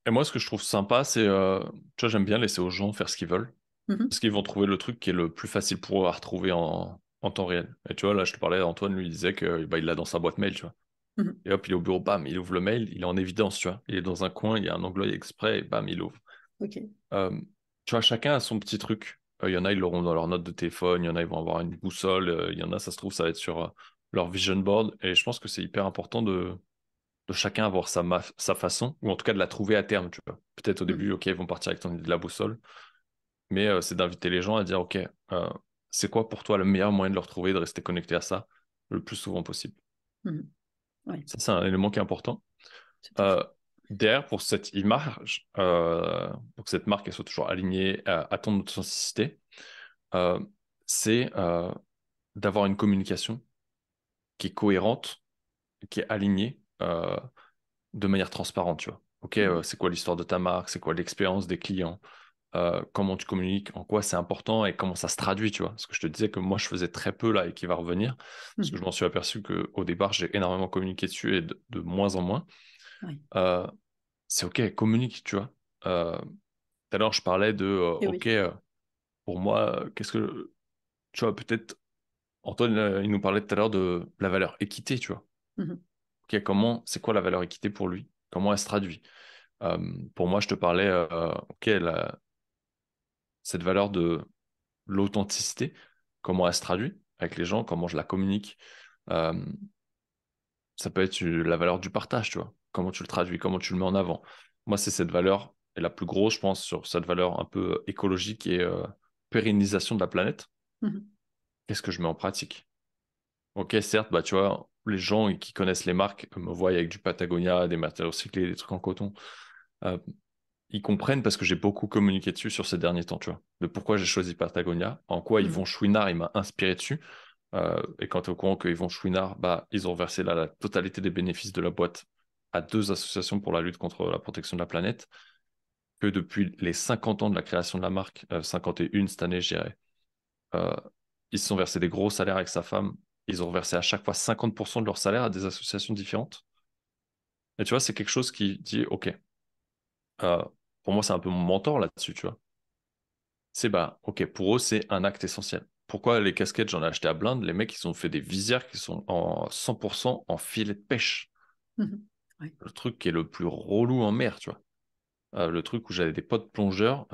et moi, ce que je trouve sympa, c'est, tu vois, j'aime bien laisser aux gens faire ce qu'ils veulent.
Mhm.
Parce qu'ils vont trouver le truc qui est le plus facile pour eux à retrouver en temps réel. Et tu vois, là, je te parlais, Antoine, lui, il disait que bah, il l'a dans sa boîte mail, tu vois.
Mhm.
Et hop, il est au bureau, bam, il ouvre le mail, il est en évidence, tu vois. Il est dans un coin, il y a un onglet exprès, et bam, il ouvre.
Ok.
Euh, Tu vois, chacun a son petit truc. Il y en a, ils l'auront dans leur note de téléphone, il y en a, ils vont avoir une boussole, il y en a, ça se trouve, ça va être sur leur vision board. Et je pense que c'est hyper important de chacun avoir sa façon, ou en tout cas de la trouver à terme, tu vois. Peut-être au début,
Mhm.
ok, ils vont partir avec ton idée de la boussole, mais c'est d'inviter les gens à dire, ok, c'est quoi pour toi le meilleur moyen de le retrouver, de rester connecté à ça le plus souvent possible.
Mhm. Ouais,
Ça, c'est un élément qui est important.
tout à
Euh,
fait.
Derrière, pour cette image, pour que cette marque elle soit toujours alignée à ton authenticité, euh, c'est d'avoir une communication qui est cohérente, qui est alignée de manière transparente, tu vois. Ok,
Mhm.
c'est quoi l'histoire de ta marque, c'est quoi l'expérience des clients, comment tu communiques, en quoi c'est important et comment ça se traduit, tu vois. Parce que je te disais que moi, je faisais très peu là et qui va revenir, parce que
Mhm.
je m'en suis aperçu qu'au départ, j'ai énormément communiqué dessus et de moins en moins.
Oui.
Euh, c'est ok, communique, tu vois. Tout à l'heure, je parlais de,
Et
ok,
oui.
pour moi, qu'est-ce que, tu vois, peut-être, Antoine, il nous parlait tout à l'heure de la valeur équité, tu vois.
Mhm.
Ok, comment, c'est quoi la valeur équité pour lui? Comment elle se traduit? Euh, pour moi, je te parlais, ok, cette valeur de l'authenticité, comment elle se traduit avec les gens, comment je la communique. Euh, Ça peut être la valeur du partage, tu vois. Comment tu le traduis, comment tu le mets en avant. Moi, c'est cette valeur, et la plus grosse, je pense, sur cette valeur un peu écologique et pérennisation de la planète.
Mhm.
Qu'est-ce que je mets en pratique? Ok, certes, bah, tu vois, les gens qui connaissent les marques me voient avec du Patagonia, des matériaux recyclés, des trucs en coton. Euh, Ils comprennent parce que j'ai beaucoup communiqué dessus sur ces derniers temps, tu vois. De pourquoi j'ai choisi Patagonia, en quoi Yvon
Mhm.
Chouinard, il m'a inspiré dessus. Et quand tu es au courant que Yvon Chouinard, bah, ils ont versé la totalité des bénéfices de la boîte à deux associations pour la lutte contre la protection de la planète, que depuis les 50 ans de la création de la marque, 51 cette année, je dirais, euh, ils se sont versés des gros salaires avec sa femme. Ils ont versé à chaque fois 50% de leur salaire à des associations différentes. Et tu vois, c'est quelque chose qui dit, OK, euh, pour moi, c'est un peu mon mentor là-dessus, tu vois. C'est bah, ok, pour eux, c'est un acte essentiel. Pourquoi les casquettes, j'en ai acheté à blinde, les mecs, ils ont fait des visières qui sont en 100% en filet de pêche.
Mhm. Ouais.
Le truc qui est le plus relou en mer, tu vois. Le truc où j'avais des potes plongeurs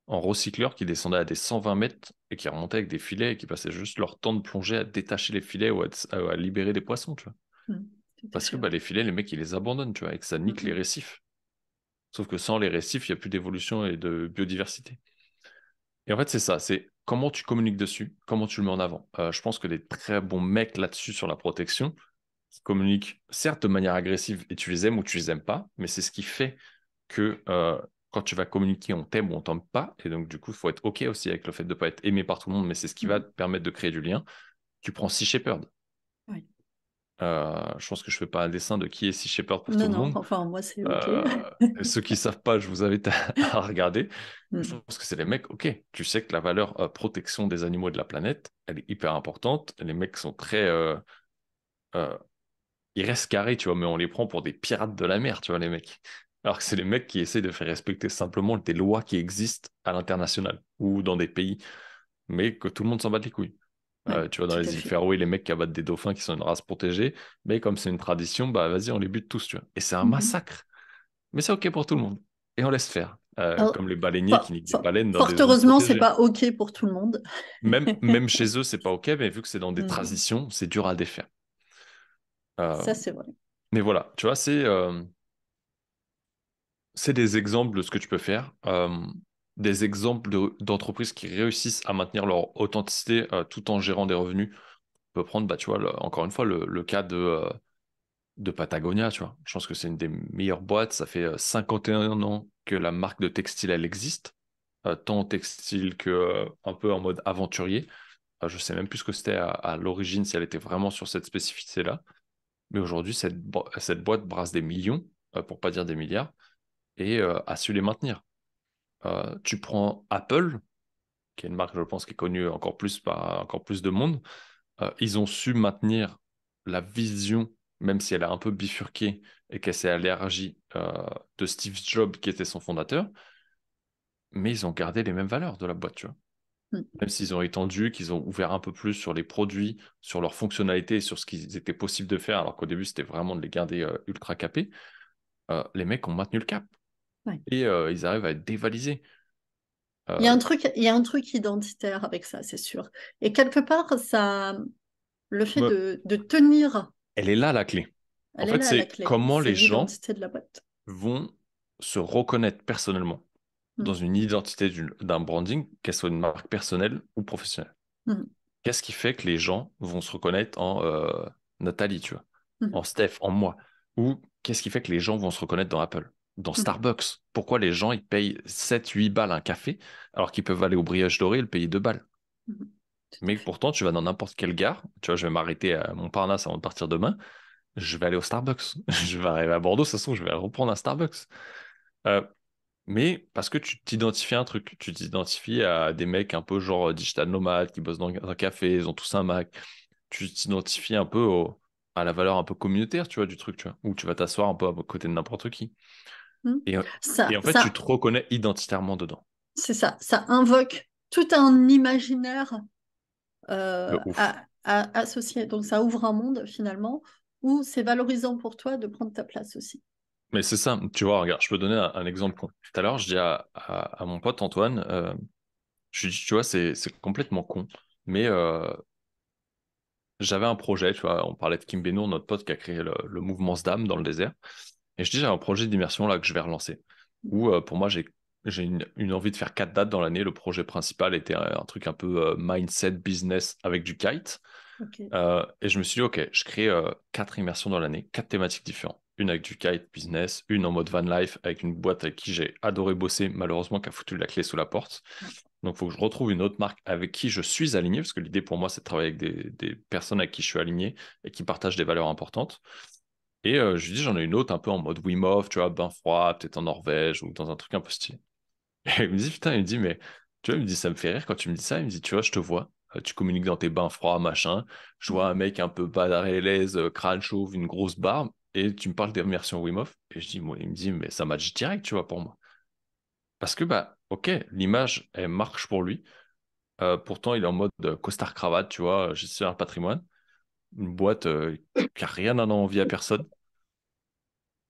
en recycleur qui descendaient à des 120 mètres et qui remontaient avec des filets et qui passaient juste leur temps de plongée à détacher les filets ou à libérer des poissons, tu vois.
Mhm. Tout à
Parce que
fait,
bah,
ouais.
les filets, les mecs, ils les abandonnent, tu vois, et que ça nique les
Mhm.
récifs. Sauf que sans les récifs, il n'y a plus d'évolution et de biodiversité. Et en fait, c'est ça, c'est comment tu communiques dessus, comment tu le mets en avant. Je pense que des très bons mecs là-dessus sur la protection, qui communiquent certes de manière agressive et tu les aimes ou tu les aimes pas, mais c'est ce qui fait que quand tu vas communiquer, on t'aime ou on t'aime pas. Et donc, du coup, il faut être OK aussi avec le fait de ne pas être aimé par tout le monde, mais c'est ce qui va te
Mhm.
permettre de créer du lien. Tu prends Sea Shepherd.
Ouais.
Je pense que je fais pas un dessin de qui est Sea Shepherd pour tout
Non,
le
non,
monde.
enfin, moi, c'est OK.
Et ceux qui savent pas, je vous invite à regarder. Je
Mhm.
pense que c'est les mecs, ok, tu sais que la valeur protection des animaux et de la planète, elle est hyper importante. Les mecs sont très... euh, ils restent carrés, tu vois, mais on les prend pour des pirates de la mer, tu vois, les mecs. Alors que c'est les mecs qui essaient de faire respecter simplement des lois qui existent à l'international ou dans des pays, mais que tout le monde s'en bat les couilles.
Ouais,
Tu vois, dans
tout à
les îles
fait.
Féroé, les mecs qui abattent des dauphins qui sont une race protégée, mais comme c'est une tradition, bah vas-y, on les bute tous, tu vois. Et c'est un
Mhm.
massacre. Mais c'est OK pour tout le monde. Et on laisse faire.
Alors,
Comme les baleiniers qui niquent des baleines dans
fort
des zones
heureusement, c'est
protégées.
pas OK pour tout le monde.
Même chez eux, c'est pas OK, mais vu que c'est dans des
Mhm.
transitions, c'est dur à défaire. Euh,
Ça, c'est vrai.
mais voilà, tu vois, c'est des exemples de ce que tu peux faire. Des exemples d'entreprises qui réussissent à maintenir leur authenticité tout en gérant des revenus. On peut prendre, bah, tu vois, encore une fois, le cas de Patagonia, tu vois. Je pense que c'est une des meilleures boîtes. Ça fait 51 ans que la marque de textile, elle existe. Tant textile que un peu en mode aventurier. Je sais même plus ce que c'était à l'origine, si elle était vraiment sur cette spécificité-là. Mais aujourd'hui, cette boîte brasse des millions, pour pas dire des milliards, et a su les maintenir. Tu prends Apple, qui est une marque, je pense, qui est connue encore plus par encore plus de monde. Ils ont su maintenir la vision, même si elle a un peu bifurqué et qu'elle s'est élargie de Steve Jobs, qui était son fondateur, mais ils ont gardé les mêmes valeurs de la boîte, tu vois.
Mm.
Même s'ils ont étendu, qu'ils ont ouvert un peu plus sur les produits, sur leurs fonctionnalités, sur ce qu'ils étaient possible de faire, alors qu'au début, c'était vraiment de les garder ultra capés, les mecs ont maintenu le cap.
Ouais.
Et ils arrivent à être dévalisés.
Il y a
Euh,
un truc, il y a un truc identitaire avec ça, c'est sûr. Et quelque part, ça, le fait
me-
de tenir,
Elle est là, la clé. En
elle est
fait,
là la
c'est
clé.
comment
C'est
les gens
l'identité de la boîte.
vont se reconnaître personnellement dans
Mm.
une identité d'un branding, qu'elle soit une marque personnelle ou professionnelle.
Mm.
Qu'est-ce qui fait que les gens vont se reconnaître en Nathalie, tu vois,
Mm.
en Steph, en moi? Ou qu'est-ce qui fait que les gens vont se reconnaître dans Apple, dans
Mm.
Starbucks? Pourquoi les gens ils payent 7, 8 balles un café alors qu'ils peuvent aller au brioche doré et le payer 2 balles?
Mm. Tout à
Mais
fait.
pourtant, tu vas dans n'importe quelle gare, tu vois, je vais m'arrêter à Montparnasse avant de partir demain, je vais aller au Starbucks. Je vais arriver à Bordeaux, ça se trouve, je vais reprendre un Starbucks. Euh, mais parce que tu t'identifies à un truc, tu t'identifies à des mecs un peu genre digital nomades qui bossent dans un café, ils ont tous un Mac. Tu t'identifies un peu à la valeur un peu communautaire, tu vois, du truc, tu vois, où tu vas t'asseoir un peu à côté de n'importe qui.
Mm.
Et, et
Ça,
en fait, tu
ça,
te reconnais identitairement dedans.
c'est ça. Ça invoque tout un imaginaire
De ouf.
associé. Donc ça ouvre un monde finalement où c'est valorisant pour toi de prendre ta place aussi.
Mais c'est ça, tu vois, regarde, je peux donner un exemple con. Tout à l'heure, je dis à mon pote Antoine, je lui dis, tu vois, c'est complètement con, mais j'avais un projet, tu vois, on parlait de Kim Benour, notre pote qui a créé le mouvement SDAM dans le désert. Et je dis, j'ai un projet d'immersion là que je vais relancer. Où pour moi, j'ai une envie de faire 4 dates dans l'année. Le projet principal était un truc un peu mindset business avec du kite.
Ok.
Et je me suis dit, ok, je crée 4 immersions dans l'année, 4 thématiques différentes. Une avec du kite business, une en mode van life avec une boîte avec qui j'ai adoré bosser, malheureusement qui a foutu la clé sous la porte. Donc, il faut que je retrouve une autre marque avec qui je suis aligné, parce que l'idée pour moi, c'est de travailler avec des personnes avec qui je suis aligné et qui partagent des valeurs importantes. Et je lui dis, j'en ai une autre un peu en mode Wim Hof, tu vois, bain froid, peut-être en Norvège ou dans un truc un peu stylé. Et il me dit, putain, il me dit, mais tu vois, il me dit, ça me fait rire quand tu me dis ça. Il me dit, tu vois, je te vois, tu communiques dans tes bains froids, machin. Je vois un mec un peu badaré à l'aise, crâne chauve, une grosse barbe, et tu me parles d'immersion Wim Hof. Et je dis, moi, il me dit, mais ça match direct, tu vois, pour moi. Parce que, bah, ok, l'image, elle marche pour lui. Pourtant, il est en mode costard cravate, tu vois, gestionnaire de patrimoine, une boîte qui a rien à envie à personne.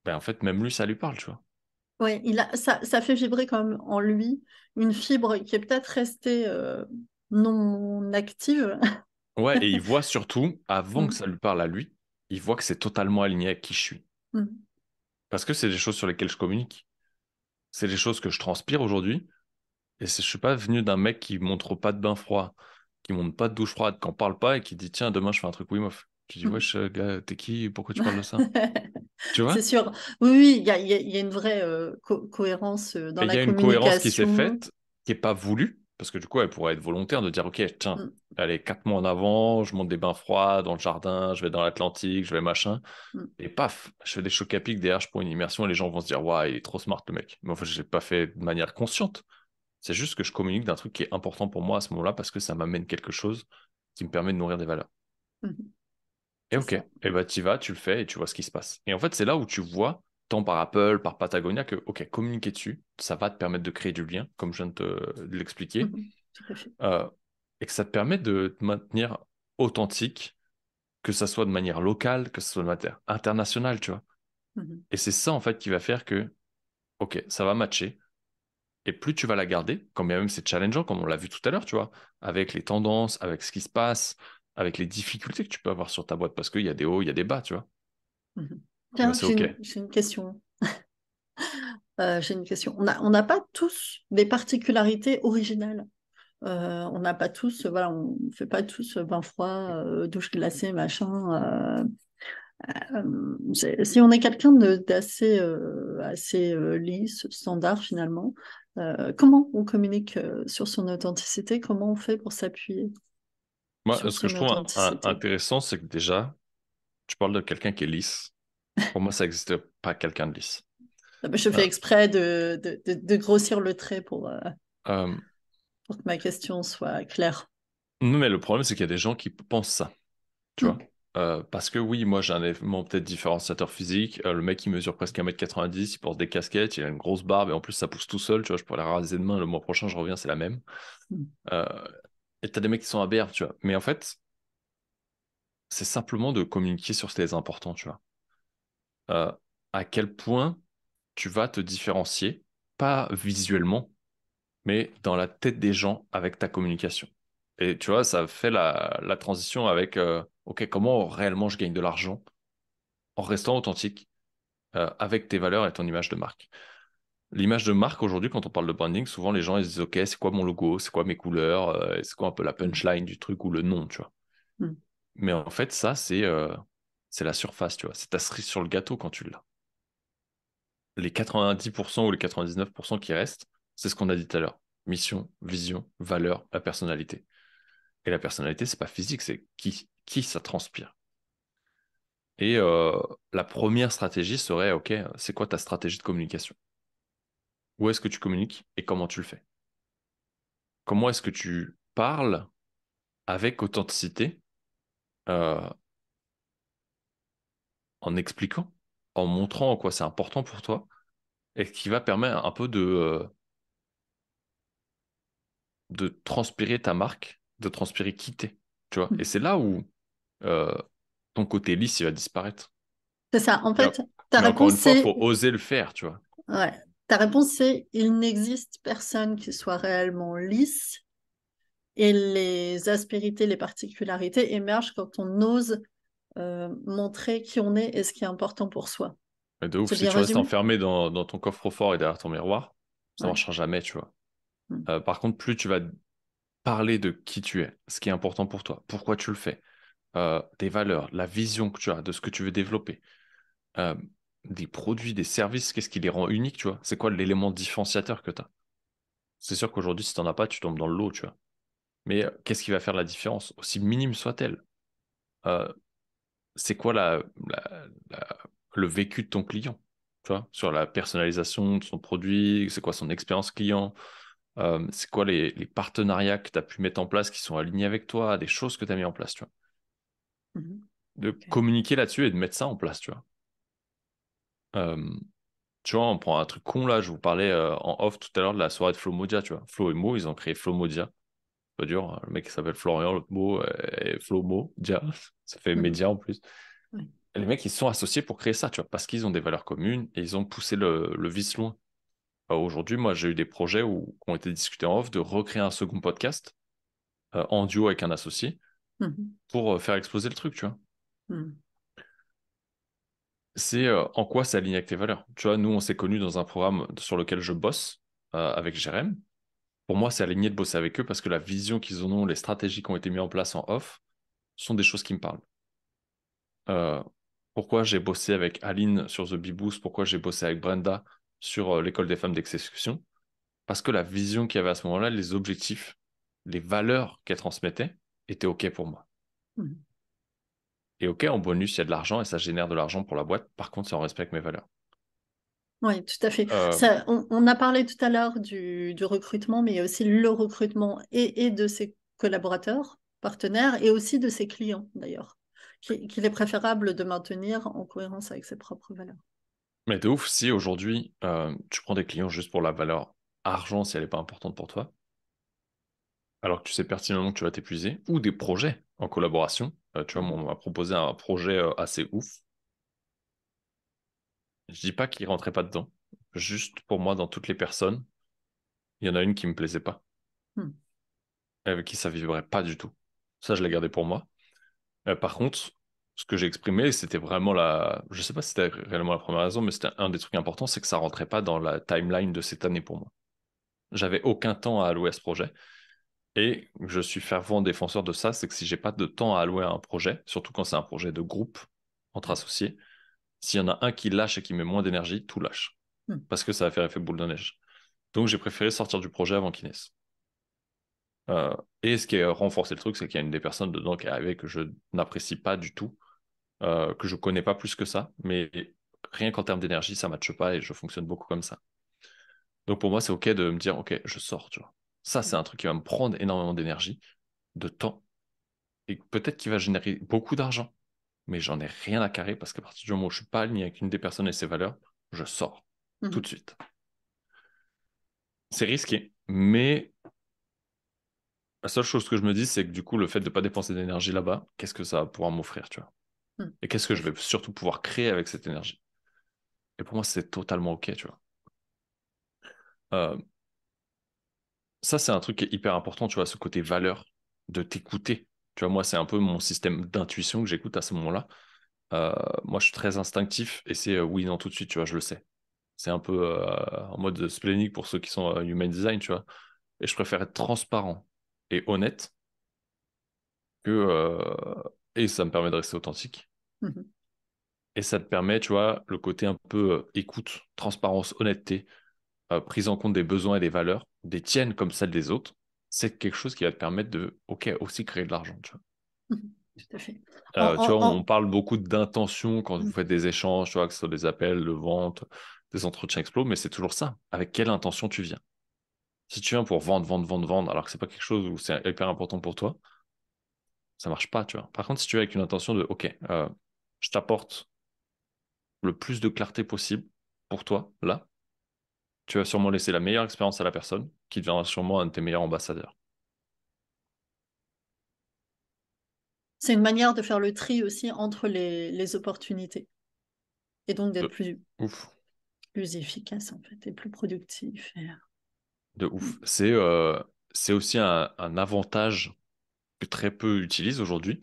Ben, en fait, même lui, ça lui parle, tu vois.
Ouais, ça fait vibrer quand même en lui une fibre qui est peut-être restée non active.
Ouais, et il voit surtout, avant que
Mm.
ça lui parle à lui, il voit que c'est totalement aligné avec qui je suis.
Mm.
Parce que c'est des choses sur lesquelles je communique. C'est des choses que je transpire aujourd'hui. Et je suis pas venu d'un mec qui montre pas de bain froid, qui montre pas de douche froide, qui en parle pas et qui dit, tiens, demain je fais un truc Wim Hof. Tu dis,
Mm.
wesh, gars, t'es qui? Pourquoi tu parles de ça? Tu
C'est
vois?
sûr. Oui, oui, il y a une vraie cohérence dans
Et il
la
y a une cohérence qui s'est
communication.
faite, qui est pas voulue, parce que du coup, elle pourrait être volontaire de dire, ok, tiens,
Mm.
allez, 4 mois en avant, je monte des bains froids dans le jardin, je vais dans l'Atlantique, je vais machin.
Mm.
Et paf, je fais des chocs à pic derrière, je prends une immersion et les gens vont se dire, waouh, il est trop smart le mec. Mais en fait, je l'ai pas fait de manière consciente. C'est juste que je communique d'un truc qui est important pour moi à ce moment-là parce que ça m'amène quelque chose qui me permet de nourrir des valeurs.
Mm.
Et
C'est
ok,
ça.
et bah tu vas, tu le fais et tu vois ce qui se passe. Et en fait, c'est là où tu vois, tant par Apple, par Patagonia, que ok, communiquer dessus, ça va te permettre de créer du lien, comme je viens de l'expliquer,
Mm. Tout à fait.
euh, et que ça te permet de te maintenir authentique, que ça soit de manière locale, que ce soit de manière internationale, tu vois.
Mm.
Et c'est ça en fait qui va faire que ok, ça va matcher. Et plus tu vas la garder, quand bien même c'est challengeant, comme on l'a vu tout à l'heure, tu vois, avec les tendances, avec ce qui se passe, avec les difficultés que tu peux avoir sur ta boîte, parce qu'il y a des hauts, il y a des bas, tu vois.
Mm.
Et ben
Tiens,
c'est OK.
j'ai une question. J'ai une question. On n'a pas tous des particularités originales. On n'a pas tous, voilà, on ne fait pas tous bain froid, douche glacée, machin. Si on est quelqu'un d'assez assez lisse, standard finalement, comment on communique sur son authenticité? Comment on fait pour s'appuyer
Moi,
sur
ce que je
son
trouve
authenticité?
intéressant, c'est que déjà, tu parles de quelqu'un qui est lisse. Pour moi, ça n'existe pas quelqu'un de lisse.
Ah ben, je fais
Euh,
exprès de grossir le trait
euh,
pour que ma question soit claire.
non, mais le problème, c'est qu'il y a des gens qui pensent ça, tu
Hmm.
vois. Parce que oui, moi j'ai un élément peut-être différenciateur physique. Le mec il mesure presque 1m90, il porte des casquettes, il a une grosse barbe et en plus ça pousse tout seul. Tu vois, je pourrais la raser demain, le mois prochain je reviens, c'est la même.
Mm.
Euh, et t'as des mecs qui sont aberres, tu vois. Mais en fait, c'est simplement de communiquer sur ce qui est important, tu vois. Euh, à quel point tu vas te différencier, pas visuellement, mais dans la tête des gens avec ta communication. Et tu vois, ça fait la transition avec, OK, comment réellement je gagne de l'argent en restant authentique avec tes valeurs et ton image de marque. L'image de marque aujourd'hui, quand on parle de branding, souvent les gens ils se disent, OK, c'est quoi mon logo, c'est quoi mes couleurs, c'est quoi un peu la
Mm.
punchline du truc ou le nom, tu vois.
Mm.
Mais en fait, ça, c'est la surface, tu vois. C'est ta cerise sur le gâteau quand tu l'as. Les 90% ou les 99% qui restent, c'est ce qu'on a dit tout à l'heure. Mission, vision, valeur, la personnalité. Et la personnalité, c'est pas physique, c'est qui ça transpire. Et la première stratégie serait, OK, c'est quoi ta stratégie de communication? Où est-ce que tu communiques et comment tu le fais? Comment est-ce que tu parles avec authenticité, euh, en expliquant, en montrant en quoi c'est important pour toi, et qui va permettre un peu de transpirer ta marque, de transpirer qui t'es, tu vois. Et
Mm.
c'est là où euh, ton côté lisse, il va disparaître.
C'est ça. En
Mais,
fait, ta
mais encore
réponse,
une fois,
c'est,
faut oser le faire, tu vois.
ouais, ta réponse, c'est, il n'existe personne qui soit réellement lisse et les aspérités, les particularités émergent quand on ose montrer qui on est et ce qui est important pour soi.
Mais de ouf,
C'est
si
bien
tu restes
résumé?
enfermé dans ton coffre-fort et derrière ton miroir, ça
Ouais.
marchera jamais, tu vois.
Mm.
Par contre, plus tu vas parler de qui tu es, ce qui est important pour toi, pourquoi tu le fais, des valeurs, la vision que tu as de ce que tu veux développer, euh, des produits, des services, qu'est-ce qui les rend uniques, tu vois? C'est quoi l'élément différenciateur que tu as? C'est sûr qu'aujourd'hui, si tu n'en as pas, tu tombes dans le lot, tu vois. Mais qu'est-ce qui va faire la différence, aussi minime soit-elle? Euh, c'est quoi la- le vécu de ton client, tu vois? Sur la personnalisation de son produit, c'est quoi son expérience client? C'est quoi les partenariats que tu as pu mettre en place qui sont alignés avec toi, des choses que tu as mis en place, tu vois?
Mhm.
De
Ok.
communiquer là-dessus et de mettre ça en place, tu vois. Euh, Tu vois, on prend un truc con là, je vous parlais en off tout à l'heure de la soirée de Flow Modia, tu vois. Flo et Mo, ils ont créé Flow Modia. Pas dur, hein. Le mec qui s'appelle Florian, l'autre Mo, et Flo Modia. Ça fait
Mhm.
média en plus.
Ouais.
Et les mecs, ils se sont associés pour créer ça, tu vois, parce qu'ils ont des valeurs communes et ils ont poussé le vice loin. Aujourd'hui, moi, j'ai eu des projets qui ont été discutés en off de recréer un second podcast en duo avec un associé
Mhm.
pour faire exploser le truc, tu vois.
Mhm.
C'est en quoi ça aligne avec tes valeurs. Tu vois, nous, on s'est connus dans un programme sur lequel je bosse avec Jérém. Pour moi, c'est aligné de bosser avec eux parce que la vision qu'ils en ont, les stratégies qui ont été mises en place en off, sont des choses qui me parlent. Euh, Pourquoi j'ai bossé avec Aline sur The Bee Boost, pourquoi j'ai bossé avec Brenda sur l'école des femmes d'exécution? Parce que la vision qu'il y avait à ce moment-là, les objectifs, les valeurs qu'elle transmettait étaient OK pour moi.
Mhm.
Et OK, en bonus, il y a de l'argent et ça génère de l'argent pour la boîte. Par contre, ça en respecte mes valeurs.
Oui, tout à fait.
Euh,
Ça, on a parlé tout à l'heure du recrutement, mais il y a aussi le recrutement et de ses collaborateurs, partenaires, et aussi de ses clients, d'ailleurs, qu'il est préférable de maintenir en cohérence avec ses propres valeurs.
mais de ouf, si aujourd'hui, tu prends des clients juste pour la valeur argent, si elle n'est pas importante pour toi, alors que tu sais pertinemment que tu vas t'épuiser, ou des projets en collaboration. Tu vois, moi,
Mhm.
on m'a proposé un projet assez ouf. Je dis pas qu'il rentrait pas dedans. Juste pour moi, dans toutes les personnes, il y en a une qui me plaisait pas,
Mhm.
avec qui ça vibrait pas du tout. Ça, je l'ai gardé pour moi. Par contre, ce que j'ai exprimé, c'était vraiment la. Je sais pas si c'était réellement la première raison, mais c'était un des trucs importants, c'est que ça rentrait pas dans la timeline de cette année pour moi. J'avais aucun temps à allouer à ce projet. Et je suis fervent défenseur de ça, c'est que si j'ai pas de temps à allouer à un projet, surtout quand c'est un projet de groupe entre
Ouais.
associés, s'il y en a un qui lâche et qui met moins d'énergie, tout lâche.
Mhm.
Parce que ça va faire effet boule de neige. Donc j'ai préféré sortir du projet avant qu'il naisse. Euh, et ce qui a renforcé le truc, c'est qu'il y a une des personnes dedans qui est arrivée que je n'apprécie pas du tout, que je connais pas plus que ça, mais rien qu'en termes d'énergie, ça matche pas et je fonctionne beaucoup comme ça. Donc pour moi, c'est OK de me dire, OK, je sors, tu vois. Ça, c'est un truc qui va me prendre énormément d'énergie, de temps, et peut-être qu'il va générer beaucoup d'argent. mais j'en ai rien à carrer parce qu'à partir du moment où je suis pas aligné avec une des personnes et ses valeurs, je sors tout de
Mhm.
suite. C'est risqué, mais la seule chose que je me dis, c'est que du coup, le fait de ne pas dépenser d'énergie là-bas, qu'est-ce que ça va pouvoir m'offrir, tu vois?
Mhm.
Et qu'est-ce que
Tout à
je vais
fait.
surtout pouvoir créer avec cette énergie? Et pour moi, c'est totalement OK, tu vois. Euh, Ça, c'est un truc qui est hyper important, tu vois, ce côté valeur de t'écouter. Tu vois, moi, c'est un peu mon système d'intuition que j'écoute à ce moment-là. Moi, je suis très instinctif et c'est oui, non, tout de suite, tu vois, je le sais. C'est un peu en mode splénique pour ceux qui sont human design, tu vois. Et je préfère être transparent et honnête que. Et ça me permet de rester authentique.
Mhm.
Et ça te permet, tu vois, le côté un peu écoute, transparence, honnêteté, prise en compte des besoins et des valeurs, des tiennes comme celles des autres. C'est quelque chose qui va te permettre de, ok, aussi créer de l'argent, tu vois.
Mhm. Tout à fait.
Tu vois, on
En-
parle beaucoup d'intention quand vous
Mhm.
faites des échanges, tu vois, que ce soit des appels de vente, des entretiens explos, mais c'est toujours ça. Avec quelle intention tu viens? Si tu viens pour vendre, vendre, vendre, vendre, alors que c'est pas quelque chose où c'est hyper important pour toi, ça marche pas, tu vois. Par contre, si tu viens avec une intention de, ok, je t'apporte le plus de clarté possible pour toi, là, tu vas sûrement laisser la meilleure expérience à la personne, qui deviendra sûrement un de tes meilleurs ambassadeurs.
C'est une manière de faire le tri aussi entre les opportunités et donc d'être
De ouf,
plus efficace en fait et plus productif.
de
Mm.
ouf. C'est aussi un avantage que très peu utilisent aujourd'hui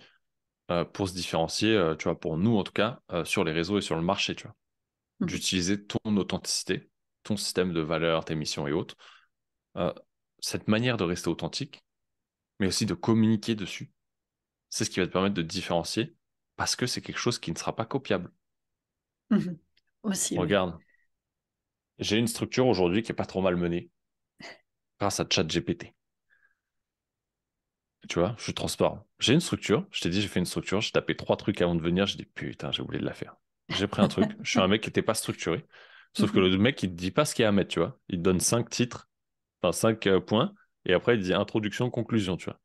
pour se différencier, tu vois, pour nous en tout cas, sur les réseaux et sur le marché, tu vois.
Mhm.
D'utiliser ton authenticité, ton système de valeurs, tes missions et autres. Euh, Cette manière de rester authentique, mais aussi de communiquer dessus, c'est ce qui va te permettre de te différencier parce que c'est quelque chose qui ne sera pas copiable.
Mhm. Aussi, oui.
Regarde, j'ai une structure aujourd'hui qui est pas trop mal menée grâce à ChatGPT. Tu vois, je suis transparent. J'ai une structure, je t'ai dit, j'ai fait une structure, j'ai tapé trois trucs avant de venir, j'ai dit putain, j'ai oublié de la faire. J'ai pris un truc, je suis un mec qui n'était pas structuré, sauf que
Mhm.
le mec, il te dit pas ce qu'il y a à mettre, tu vois. Il te donne cinq titres, enfin cinq points, et après il te dit introduction, conclusion, tu vois.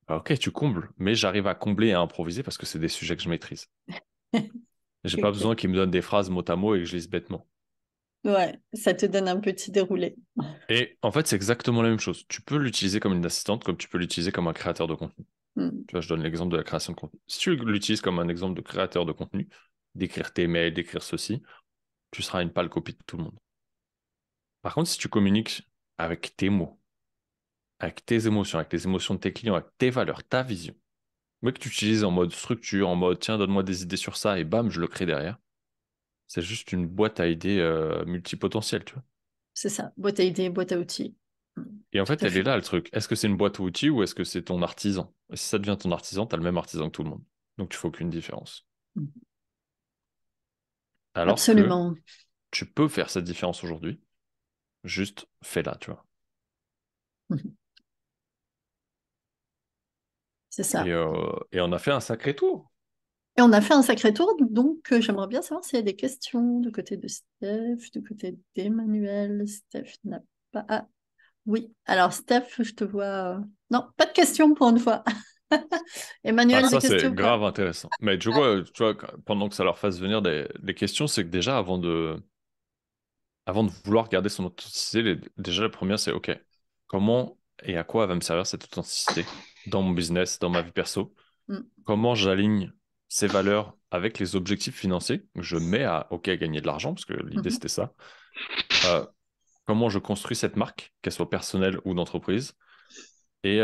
Ah, ok, tu combles, mais j'arrive à combler et à improviser parce que c'est des sujets que je maîtrise. J'ai pas
Ok.
besoin qu'il me donne des phrases mot à mot et que je lise bêtement.
Ouais, ça te donne un petit déroulé.
Et en fait, c'est exactement la même chose. Tu peux l'utiliser comme une assistante, comme tu peux l'utiliser comme un créateur de contenu.
Mm.
Tu vois, je donne l'exemple de la création de contenu. Si tu l'utilises comme un exemple de créateur de contenu, d'écrire tes mails, d'écrire ceci, tu seras une pâle copie de tout le monde. Par contre, si tu communiques avec tes mots, avec les émotions de tes clients, avec tes valeurs, ta vision, mais que tu utilises en mode structure, en mode tiens, donne-moi des idées sur ça, et bam, je le crée derrière, c'est juste une boîte à idées multipotentielle, tu vois.
C'est ça, boîte à idées, boîte à outils. Mm.
Et en
Tout
fait,
à
elle est
fait.
là, le truc. Est-ce que c'est une boîte à outils ou est-ce que c'est ton artisan? Et si ça devient ton artisan, t'as le même artisan que tout le monde. Donc, tu fais aucune différence.
Mm.
Alors que
Absolument.
tu peux faire cette différence aujourd'hui. Juste fais-la, tu vois.
Mhm. C'est
Et,
ça.
euh, et on a fait un sacré tour.
Et on a fait un sacré tour, donc j'aimerais bien savoir s'il y a des questions du côté de Steph, du côté d'Emmanuel. Steph n'a pas. Ah, oui. Alors, Steph, je te vois. Non, pas de questions pour une fois.
Ah,
Emmanuel, des
ça, c'est
questions ou pas?
grave intéressant. Mais du coup, tu vois, pendant que ça leur fasse venir des questions, c'est que déjà, avant de vouloir garder son authenticité, déjà, la première, c'est OK, comment et à quoi va me servir cette authenticité dans mon business, dans ma vie perso?
Mm.
Comment j'aligne ces valeurs avec les objectifs financiers que je mets à, OK, à gagner de l'argent, parce que l'idée,
Mhm.
c'était ça. Euh, Comment je construis cette marque, qu'elle soit personnelle ou d'entreprise, et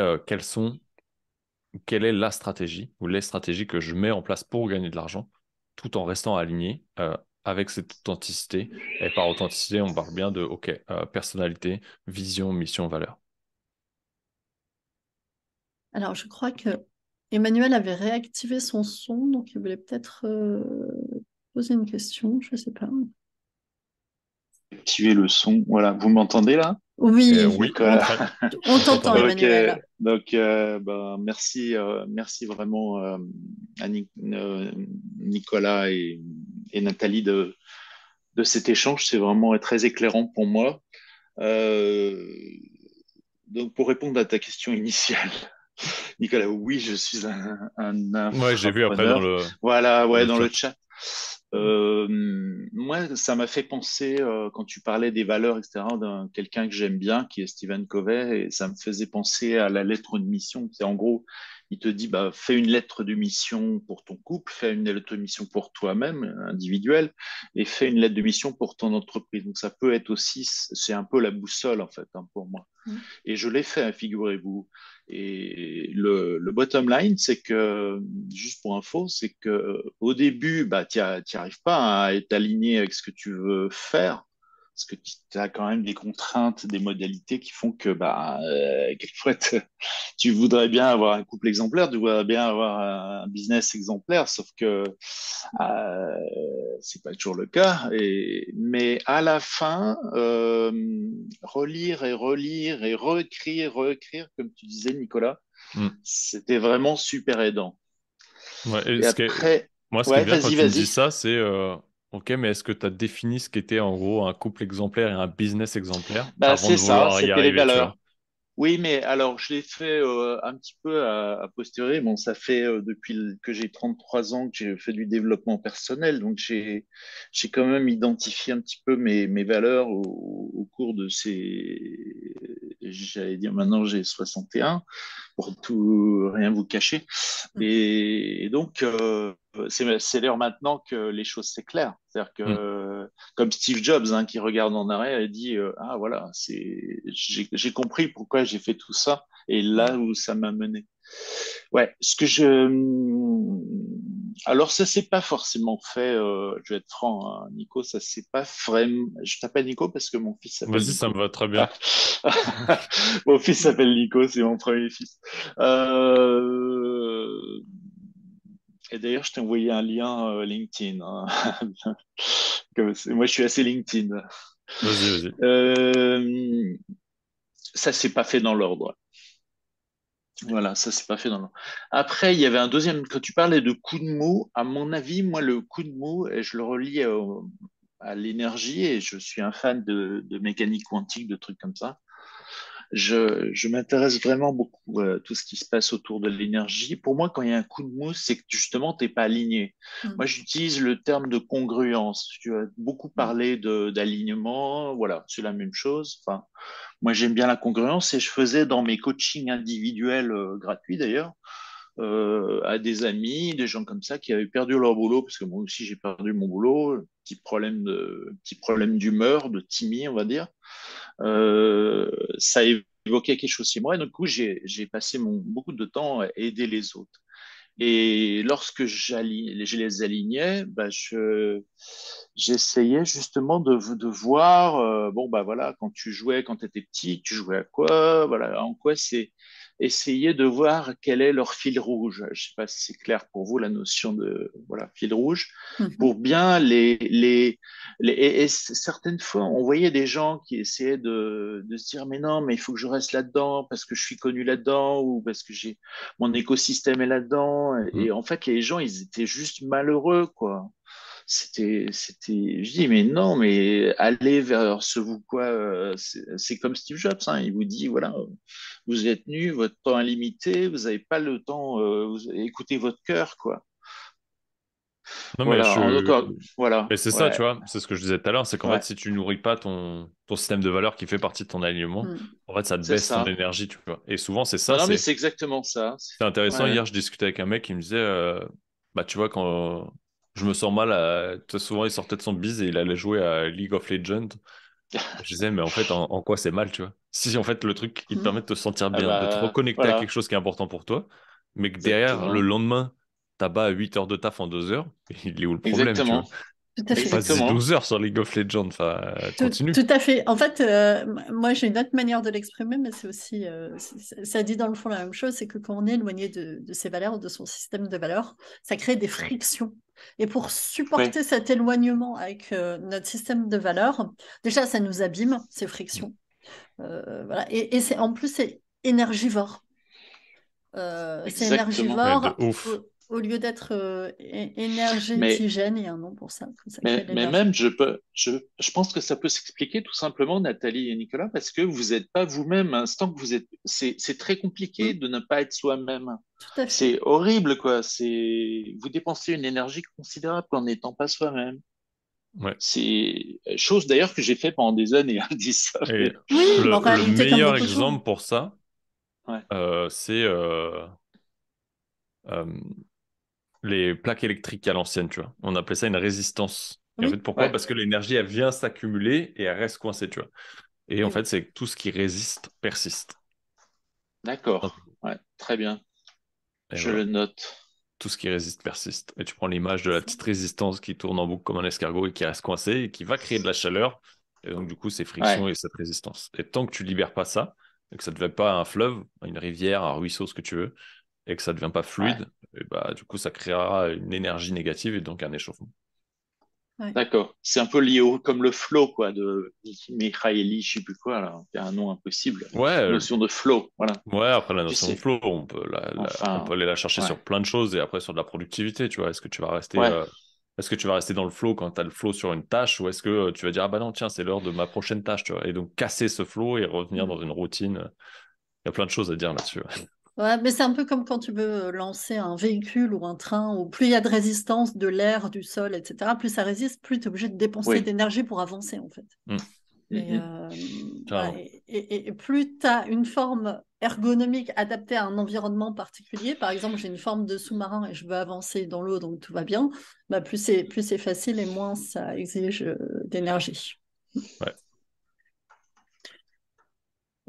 quelle est la stratégie ou les stratégies que je mets en place pour gagner de l'argent, tout en restant aligné avec cette authenticité. Et par authenticité, on parle bien de OK, personnalité, vision, mission, valeur.
Alors, je crois que Emmanuel avait réactivé son son, donc il voulait peut-être poser une question, je ne sais pas.
Activer le son. Voilà, vous m'entendez là,
Oui,
Oui,
Nicolas?
on
on t'entend
t'entend,
bien.
Ok,
Emmanuel.
donc ben, merci vraiment à Nicolas et Nathalie de cet échange. C'est vraiment très éclairant pour moi. Euh, donc pour répondre à ta question initiale, Nicolas, oui, je suis un
Ouais, j'ai vu après
infopreneur. Voilà,
dans
ouais,
le
dans le
chat.
chat. Moi, ça m'a fait penser, quand tu parlais des valeurs, etc., d'un quelqu'un que j'aime bien, qui est Stephen Covey, et ça me faisait penser à la lettre de mission. C'est en gros, il te dit, bah, fais une lettre de mission pour ton couple, fais une lettre de mission pour toi-même, individuel, et fais une lettre de mission pour ton entreprise. Donc, ça peut être aussi, c'est un peu la boussole, en fait, hein, pour moi.
Mm.
Et je l'ai fait, hein, figurez-vous. Et le bottom line, c'est que, juste pour info, c'est que au début, bah, tu n'y arrives pas à être aligné avec ce que tu veux faire, parce que tu as quand même des contraintes, des modalités qui font que, bah, quelquefois, tu voudrais bien avoir un couple exemplaire, tu voudrais bien avoir un business exemplaire, sauf que euh, c'est pas toujours le cas. Mais à la fin, relire et relire et réécrire, comme tu disais, Nicolas,
Mm.
c'était vraiment super aidant.
Ouais, et
Et après,
moi, ce qui est
ouais,
bien quand
vas-y,
tu me dis
vas-y.
ça, c'est ok, mais est-ce que tu as défini ce qu'était en gros un couple exemplaire et un business exemplaire
Bah,
avant
c'est
de
ça,
vouloir y
c'était les
arriver, tu vois?
valeurs. Oui, mais alors je l'ai fait un petit peu à posteriori. Bon, ça fait depuis que j'ai 33 ans que j'ai fait du développement personnel, donc j'ai quand même identifié un petit peu mes valeurs au cours de ces, j'allais dire maintenant j'ai 61 pour tout rien vous cacher.
Mm.
Et donc, c'est d'ailleurs maintenant que les choses s'éclairent. C'est-à-dire
Mm.
que, comme Steve Jobs, hein, qui regarde en arrière et dit, ah voilà, j'ai compris pourquoi j'ai fait tout ça et là
Ouais.
où ça m'a mené. Ouais, alors ça s'est pas forcément fait, je vais être franc, hein, Nico, ça s'est pas vraiment. Je t'appelle Nico parce que mon fils s'appelle
Vas-y, ça me
Nico.
va très bien.
Mon fils s'appelle Nico, c'est mon premier fils. Euh, Et d'ailleurs, je t'ai envoyé un lien LinkedIn, hein. Moi, je suis assez LinkedIn.
Vas-y, vas-y.
Euh, Ça s'est pas fait dans l'ordre. Voilà, ça s'est pas fait dans l'ordre. Après, il y avait un deuxième, quand tu parlais de coup de mou, à mon avis, moi, le coup de mou, et je le relie à l'énergie, et je suis un fan de mécanique quantique, de trucs comme ça. Je m'intéresse vraiment beaucoup à tout ce qui se passe autour de l'énergie. Pour moi, quand il y a un coup de mousse, c'est que justement, tu n'es pas aligné.
Mm.
Moi, j'utilise le terme de congruence. Tu as beaucoup
Mm.
parlé d'alignement. Voilà, c'est la même chose. Enfin, moi, j'aime bien la congruence et je faisais dans mes coachings individuels, gratuits d'ailleurs, à des amis, des gens comme ça qui avaient perdu leur boulot, parce que moi aussi j'ai perdu mon boulot, petit problème d'humeur, de timide, on va dire. Ça évoquait quelque chose chez moi. Et du coup, j'ai passé beaucoup de temps à aider les autres. Et lorsque je les alignais, bah, j'essayais justement de voir, bon, bah voilà, quand tu jouais, quand tu étais petit, tu jouais à quoi, voilà, en quoi c'est essayer de voir quel est leur fil rouge. Je sais pas si c'est clair pour vous la notion de voilà fil rouge,
Mhm.
pour bien et certaines fois on voyait des gens qui essayaient de se dire mais non mais il faut que je reste là-dedans parce que je suis connu là-dedans ou parce que j'ai mon écosystème est là-dedans
Mm.
et en fait les gens ils étaient juste malheureux quoi. Je dis, mais non, mais allez vers ce vous quoi. C'est comme Steve Jobs, hein, il vous dit, voilà, vous êtes nu, votre temps est limité, vous n'avez pas le temps, écoutez votre cœur, quoi.
Non, mais
Voilà,
mais c'est ça, tu
ouais,
vois, c'est ce que je disais tout à l'heure, c'est qu'en fait,
ouais,
si tu nourris pas ton système de valeurs qui fait partie de ton alignement,
Mm.
en fait, ça te
c'est
baisse ton
ça.
énergie, tu vois. Et souvent, c'est
Non,
ça,
non, mais c'est exactement ça.
c'est intéressant.
Ouais,
Hier, je discutais avec un mec qui me disait, bah, tu vois, quand je me sens mal, tu sais, souvent, il sortait de son bise et il allait jouer à League of Legends. Je disais, mais en fait, en quoi c'est mal, tu vois? Si, en fait, le truc, il te permet
Mm.
de te sentir
ah
bien, de te
bah,
reconnecter à quelque
voilà,
chose qui est important pour toi, mais que derrière, le
exactement,
lendemain, t'as pas 8 heures de taf en 2 heures, il est où le problème, tu vois?
exactement,
Tout à fait.
Passe-y
exactement.
12 heures sur League of Legends, enfin, continue.
Tout à fait. En fait, moi, j'ai une autre manière de l'exprimer, mais c'est aussi, ça dit dans le fond la même chose, c'est que quand on est éloigné de ses valeurs, de son système de valeurs, ça crée des frictions. Et pour
Oui,
supporter cet éloignement avec notre système de valeurs, déjà, ça nous abîme, ces frictions. Voilà. Et c'est, en plus, c'est énergivore. C'est
exactement.
Ouais, de
énergivore
ouf.
Au lieu d'être
Mais,
énergétigène, il y a un nom pour ça, comme ça crée de
mais
l'énergie.
même, je pense que ça peut s'expliquer tout simplement, Nathalie et Nicolas, parce que vous n'êtes pas vous-même. Instant que vous êtes, c'est très compliqué
Mm,
de ne pas être soi-même.
tout à fait.
C'est horrible, quoi. Vous dépensez une énergie considérable en n'étant pas soi-même.
Ouais.
C'est chose d'ailleurs que j'ai fait pendant des années, hein, dis ça.
Et
Oui, mais en
le
réalité, comme
meilleur
beaucoup de gens.
exemple pour ça,
Ouais.
c'est euh, les plaques électriques à l'ancienne, tu vois. On appelait ça une résistance. Et en fait,
Oui,
pourquoi?
Ouais.
Parce que l'énergie, elle vient s'accumuler et elle reste coincée, tu vois. Et en
et
fait,
oui.
c'est que tout ce qui résiste persiste.
D'accord. Ouais. Très bien.
Et
Je
voilà.
le note.
Tout ce qui résiste persiste. Et tu prends l'image de la
Ça.
petite résistance qui tourne en boucle comme un escargot et qui reste coincée et qui va créer de la chaleur. Et donc, du coup, c'est friction
Ouais.
et cette résistance. Et tant que tu libères pas ça, et que ça ne devient pas un fleuve, une rivière, un ruisseau, ce que tu veux, et que ça ne devient pas
Ouais.
fluide, et bah, du coup, ça créera une énergie négative et donc un échauffement.
Ouais.
D'accord. C'est un peu lié comme le flow, quoi, de Mihaly, je sais plus quoi, là. Il y a un nom impossible.
Ouais,
Notion de flow. Voilà.
ouais, après la
Tu
notion de
sais.
flow, on peut
Enfin,
aller la chercher
ouais.
sur plein de choses et après sur de la productivité, tu vois.
Ouais.
Est-ce que tu vas rester dans le flow quand tu as le flow sur une tâche ou est-ce que tu vas dire, ah bah non, tiens, c'est l'heure de ma prochaine tâche, tu vois. Et donc casser ce flow et revenir dans
Mm.
une routine. Il y a plein de choses à dire là-dessus. Ouais.
Ouais, mais c'est un peu comme quand tu veux lancer un véhicule ou un train, où plus il y a de résistance de l'air, du sol, etc., plus ça résiste, plus tu es obligé de dépenser
Oui.
d'énergie pour avancer, en fait.
Mm,
Mm,
Et,
mm.
ouais,
carrément.
et plus tu as une forme ergonomique adaptée à un environnement particulier, par exemple, j'ai une forme de sous-marin et je veux avancer dans l'eau, donc tout va bien, bah plus c'est facile et moins ça exige d'énergie.
Ouais.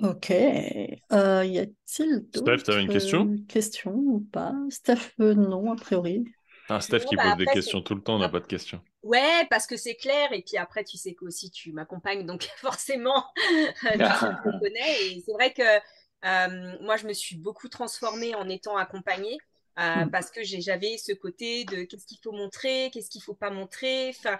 Ok. Y a-t-il
Steph, tu avais une
d'autres
question?
questions ou pas? Steph, non, a priori.
Ah, Steph
Non,
qui
bah
pose des
après,
questions tout le temps, on n'a pas de questions.
ouais, parce que c'est clair. Et puis après, tu sais qu'aussi tu m'accompagnes, donc forcément, tu me connais. Et c'est vrai que moi, je me suis beaucoup transformée en étant accompagnée.
Mm.
Parce que j'avais ce côté de qu'est-ce qu'il faut montrer, qu'est-ce qu'il faut pas montrer, enfin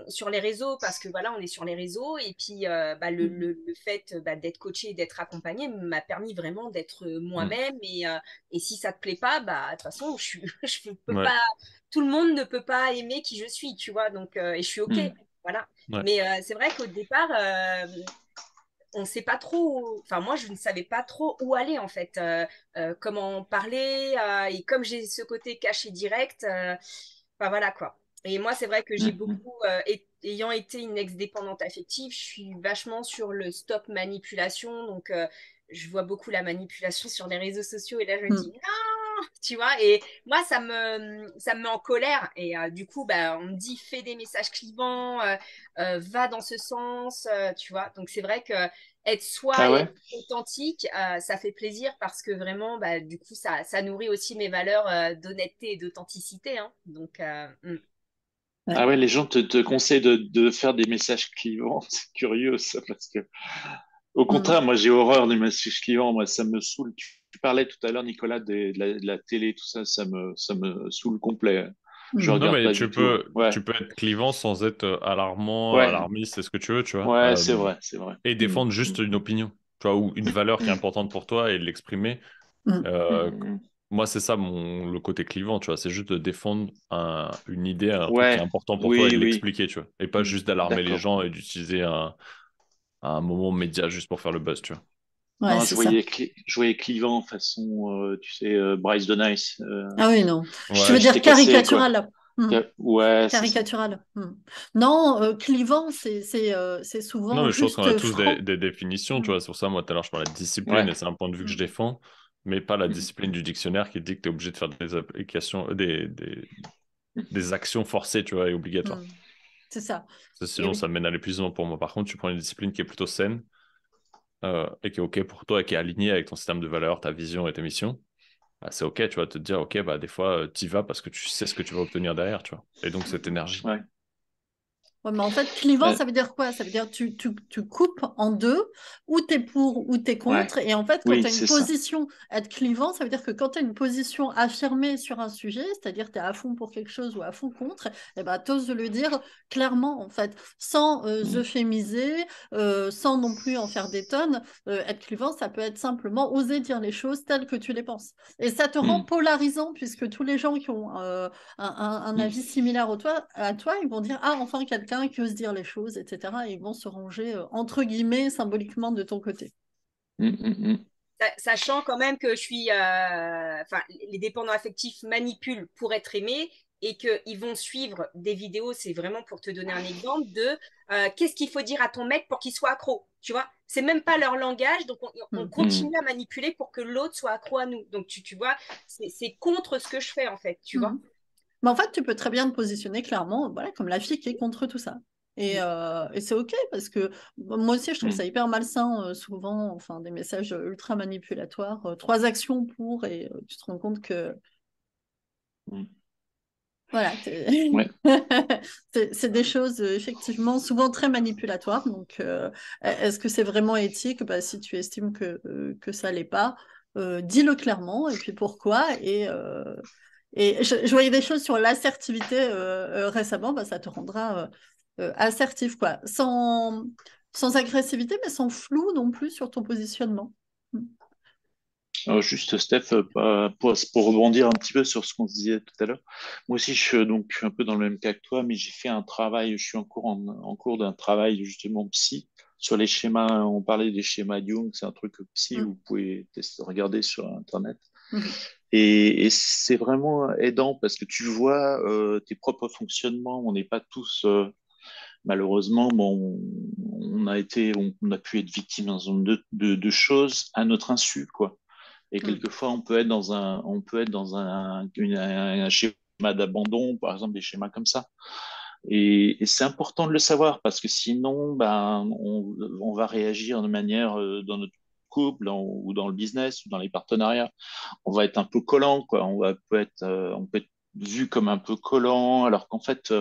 sur les réseaux, parce que voilà, on est sur les réseaux, et puis bah, le fait bah, d'être coachée et d'être accompagnée m'a permis vraiment d'être
Mm.
moi-même, et si ça te plaît pas, bah de toute façon, je peux
Ouais,
pas, tout le monde ne peut pas aimer qui je suis, tu vois, donc et je suis ok,
Mm.
voilà.
ouais.
Mais c'est vrai qu'au départ, on sait pas trop, enfin moi je ne savais pas trop où aller en fait, comment parler, et comme j'ai ce côté caché direct, enfin voilà quoi. Et moi c'est vrai que j'ai
Mm.
beaucoup, ayant été une ex-dépendante affective, je suis vachement sur le stop manipulation, donc je vois beaucoup la manipulation sur les réseaux sociaux et là je me dis
Mm.
non, tu vois, et moi ça me met en colère, et du coup bah on me dit fais des messages clivants, va dans ce sens, tu vois. Donc c'est vrai que être soi
Ah
et
ouais?
être authentique, ça fait plaisir parce que vraiment, bah, du coup, ça nourrit aussi mes valeurs d'honnêteté et d'authenticité, hein. Donc,
Ah
Ouais.
ouais, les gens te conseillent de faire des messages clivants. C'est curieux, ça, parce que, au
Mm.
contraire, moi, j'ai horreur des messages clivants. Moi, ça me saoule. Tu parlais tout à l'heure, Nicolas, de la télé, tout ça, ça me saoule complet. Je
Mm.
Non,
regarde
mais
pas du tout. Ouais,
tu peux être clivant sans être alarmant,
ouais,
alarmiste, c'est ce que tu veux, tu vois.
ouais, c'est vrai, c'est vrai.
Et
Mm.
défendre juste une opinion, tu vois, ou une valeur qui est importante pour toi et l'exprimer.
Mm.
Euh,
Mm.
Moi, c'est ça le côté clivant, tu vois. C'est juste de défendre une idée, un truc qui est
Ouais,
important pour toi et
oui,
de
oui,
l'expliquer, tu vois. Et pas juste d'alarmer les
d'accord.
gens et d'utiliser un moment média juste pour faire le buzz, tu vois.
Ouais,
Non,
c'est ça.
je voyais clivant façon, tu sais, Bryce de Nice.
Ah oui, non. Tu
Ouais,
veux dire
J'étais cassé, quoi.
caricatural. Mm.
Ouais, c'est ça.
Caricatural. Mm. Non, clivant, c'est
non,
souvent
mais je pense qu'on a
juste
tous
franc.
des définitions, tu
Mm.
vois. C'est pour ça, moi, tout à l'heure, je parlais de discipline
Ouais.
et c'est un point de vue que je
Mm.
défends, mais pas la
Mm.
discipline du dictionnaire qui dit que tu es obligé de faire des applications, des actions forcées, tu vois, et obligatoires.
Mm. C'est ça. Et
Sinon,
oui.
ça mène à l'épuisement pour moi. Par contre, tu prends une discipline qui est plutôt saine et qui est OK pour toi et qui est alignée avec ton système de valeurs, ta vision et tes missions. Bah, c'est OK, tu vas te dire, OK, bah, des fois, t'y vas parce que tu sais ce que tu vas obtenir derrière, tu vois. Et donc, cette énergie.
Ouais.
Ouais, mais en fait, clivant,
Ouais,
ça veut dire quoi? Ça veut dire tu coupes en deux, ou t'es pour ou t'es
ouais,
contre. Et en fait, quand tu
oui,
as une
c'est ça.
position, être clivant, ça veut dire que quand tu as une position affirmée sur un sujet, c'est-à-dire tu es à fond pour quelque chose ou à fond contre, eh ben, t'oses le dire clairement, en fait, sans
Mm,
euphémiser, sans non plus en faire des tonnes. Être clivant, ça peut être simplement oser dire les choses telles que tu les penses. Et ça te rend
mm,
polarisant, puisque tous les gens qui ont un
mm.
avis similaire à toi, ils vont dire, ah, enfin quelqu'un qui ose dire les choses, etc. Et ils vont se ranger, entre guillemets, symboliquement de ton côté.
Mm, mm, mm.
Sachant quand même que je suis, enfin, les dépendants affectifs manipulent pour être aimés et qu'ils vont suivre des vidéos, c'est vraiment pour te donner un exemple de qu'est-ce qu'il faut dire à ton mec pour qu'il soit accro, tu vois. C'est même pas leur langage, donc on
Mm.
Mm.
continue à manipuler pour que l'autre soit accro à nous. Donc tu vois, c'est contre ce que je fais en fait, tu vois.
Mm. Mais en fait, tu peux très bien te positionner clairement, voilà, comme la fille qui est contre tout ça. Et c'est OK parce que moi aussi, je trouve ça
Mm.
hyper malsain, souvent, enfin, des messages ultra manipulatoires, trois actions pour, et tu te rends compte que,
Mm.
voilà,
Ouais.
c'est des choses, effectivement, souvent très manipulatoires. Donc, est-ce que c'est vraiment éthique? Bah, si tu estimes que ça l'est pas, dis-le clairement, et puis pourquoi. Et je voyais des choses sur l'assertivité récemment, bah, ça te rendra assertif, quoi. Sans agressivité, mais sans flou non plus sur ton positionnement. Mm.
Juste, Steph, pour rebondir un petit peu sur ce qu'on se disait tout à l'heure, moi aussi, je suis un peu dans le même cas que toi, mais j'ai fait un travail, je suis en cours d'un travail justement psy sur les schémas. On parlait des schémas Jung, c'est un truc psy,
Mm.
vous pouvez regarder sur Internet.
Mhm.
Et c'est vraiment aidant parce que tu vois tes propres fonctionnements. On n'est pas tous, malheureusement, bon, on a pu être victime d'un certain nombre de choses à notre insu, quoi. Et
Mm.
quelquefois, on peut être dans un schéma d'abandon, par exemple, des schémas comme ça. Et c'est important de le savoir parce que sinon, ben, on va réagir de manière dans notre couple ou dans le business ou dans les partenariats. On va être un peu collant, quoi. On peut être vu comme un peu collant, alors qu'en fait,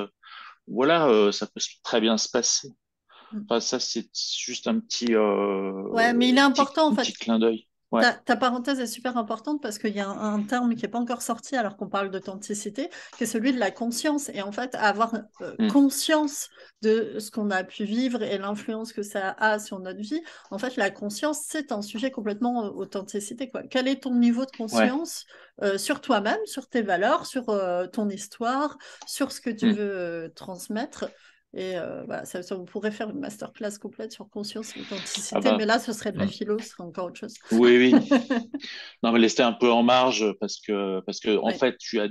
voilà, ça peut très bien se passer.
Mm.
Enfin, ça, c'est juste
Ouais, mais il est important, en
un
fait.
petit clin d'œil. Ouais.
Ta parenthèse est super importante parce qu'il y a un terme qui n'est pas encore sorti alors qu'on parle d'authenticité, qui est celui de la conscience. Et en fait, avoir
Mm.
conscience de ce qu'on a pu vivre et l'influence que ça a sur notre vie, en fait, la conscience, c'est un sujet complètement authenticité, quoi. Quel est ton niveau de
Ouais.
conscience sur toi-même, sur tes valeurs, sur ton histoire, sur ce que tu
Mm.
veux transmettre? Et voilà, on pourrait faire une masterclass complète sur conscience et
Ah
authenticité, mais
bah,
là, ce serait de la
mm.
philo, ce serait encore autre chose.
Oui, oui. Non, mais laissez un peu en marge parce que en
Ouais.
fait, tu as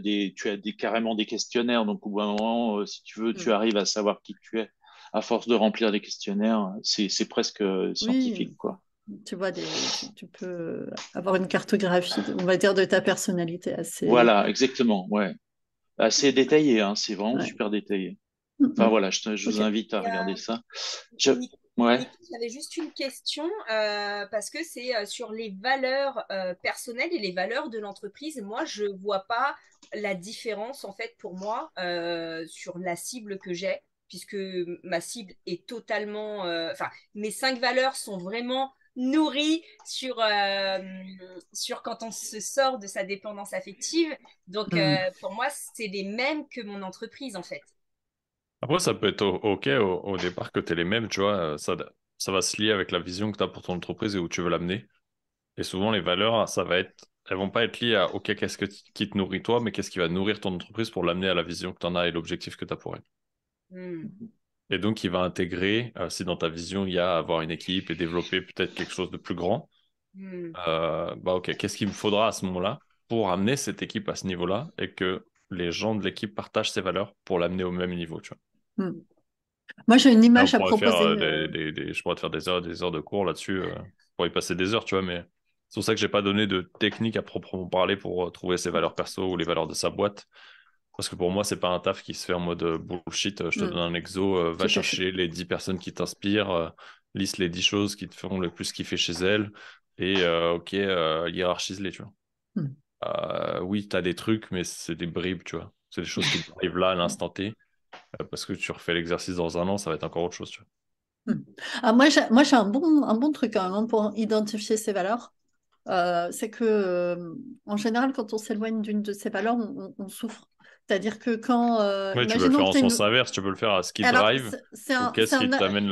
carrément des questionnaires. Donc, au bout d'un moment, si tu veux, tu
Mm.
arrives à savoir qui tu es. À force de remplir les questionnaires, c'est presque
Oui,
scientifique, quoi.
tu vois, tu peux avoir une cartographie, on va dire, de ta personnalité assez.
Voilà, exactement. Ouais. Assez détaillé, hein. C'est vraiment
Ouais.
super détaillé.
Mm,
Enfin,
mm.
voilà, je vous
Ok.
invite à
Et,
regarder ça. Je...
Nick,
Ouais.
Nick, j'avais juste une question parce que c'est sur les valeurs personnelles et les valeurs de l'entreprise. Moi, je vois pas la différence en fait pour moi sur la cible que j'ai, puisque ma cible est totalement, enfin, mes 5 valeurs sont vraiment nourries sur quand on se sort de sa dépendance affective. Donc,
Mm.
pour moi, c'est les mêmes que mon entreprise en fait.
Après, ça peut être OK au départ que tu aies les mêmes, tu vois. Ça va se lier avec la vision que tu as pour ton entreprise et où tu veux l'amener. Et souvent, les valeurs, elles vont pas être liées à OK, qui te nourrit toi, mais qu'est-ce qui va nourrir ton entreprise pour l'amener à la vision que tu en as et l'objectif que tu as pour elle.
Hmm.
Et donc, il va intégrer, si dans ta vision, il y a avoir une équipe et développer peut-être quelque chose de plus grand,
Hmm.
bah OK, qu'est-ce qu'il me faudra à ce moment-là pour amener cette équipe à ce niveau-là et que les gens de l'équipe partagent ces valeurs pour l'amener au même niveau, tu vois.
Mm. Moi, j'ai une
Là, on
image à
pourrait faire
proposer.
je pourrais te faire des heures de cours là-dessus, pour y passer des heures, tu vois, mais c'est pour ça que j'ai pas donné de technique à proprement parler pour trouver ses valeurs perso ou les valeurs de sa boîte. Parce que pour moi, c'est pas un taf qui se fait en mode bullshit. Je te donne
Mm.
un exo, va
Tout à fait.
chercher les 10 personnes qui t'inspirent, liste les 10 choses qui te feront le plus kiffer chez elles, et ok, hiérarchise-les, tu vois.
Mm.
Oui, t'as des trucs, mais c'est des bribes, tu vois. C'est des choses qui arrivent là à l'instant T. Parce que tu refais l'exercice dans un an, ça va être encore autre chose, tu
Hmm. Ah, moi, j'ai un bon truc quand même hein, pour identifier ses valeurs. C'est que, en général, quand on s'éloigne d'une de ces valeurs, on souffre. C'est-à-dire que quand,
vois. Oui, tu peux le
imaginons
faire
que
en
tu es
sens
une...
inverse, tu peux le faire à ce qui
Alors,
drive ou qu'est-ce qui t'amène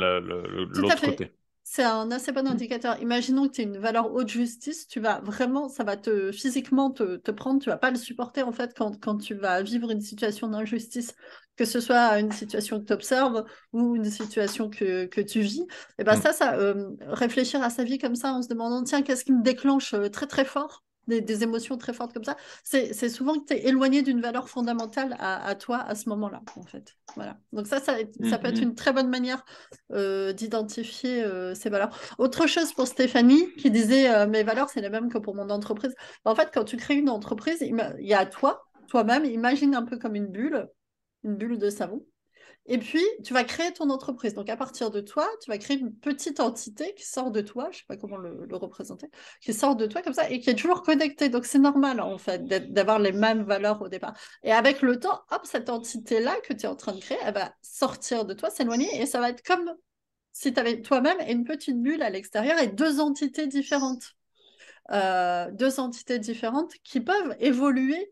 tout à
l'autre
fait.
côté.
C'est un assez bon indicateur. Imaginons que tu aies une valeur haute justice, tu vas vraiment, ça va te physiquement te prendre, tu vas pas le supporter en fait quand tu vas vivre une situation d'injustice, que ce soit une situation que tu observes ou une situation que tu vis. Et ben
Mm.
réfléchir à sa vie comme ça en se demandant, tiens, qu'est-ce qui me déclenche très très fort, des émotions très fortes comme ça, c'est souvent que tu es éloigné d'une valeur fondamentale à toi à ce moment-là, en fait. Voilà. Donc ça peut être une très bonne manière d'identifier ses valeurs. Autre chose pour Stéphanie qui disait mes valeurs, c'est les mêmes que pour mon entreprise. En fait, quand tu crées une entreprise, il y a toi-même, imagine un peu comme une bulle de savon. Et puis, tu vas créer ton entreprise. Donc, à partir de toi, tu vas créer une petite entité qui sort de toi, je ne sais pas comment le représenter, qui sort de toi comme ça et qui est toujours connectée. Donc, c'est normal, en fait, d'avoir les mêmes valeurs au départ. Et avec le temps, hop, cette entité-là que tu es en train de créer, elle va sortir de toi, s'éloigner et ça va être comme si tu avais toi-même une petite bulle à l'extérieur et deux entités différentes qui peuvent évoluer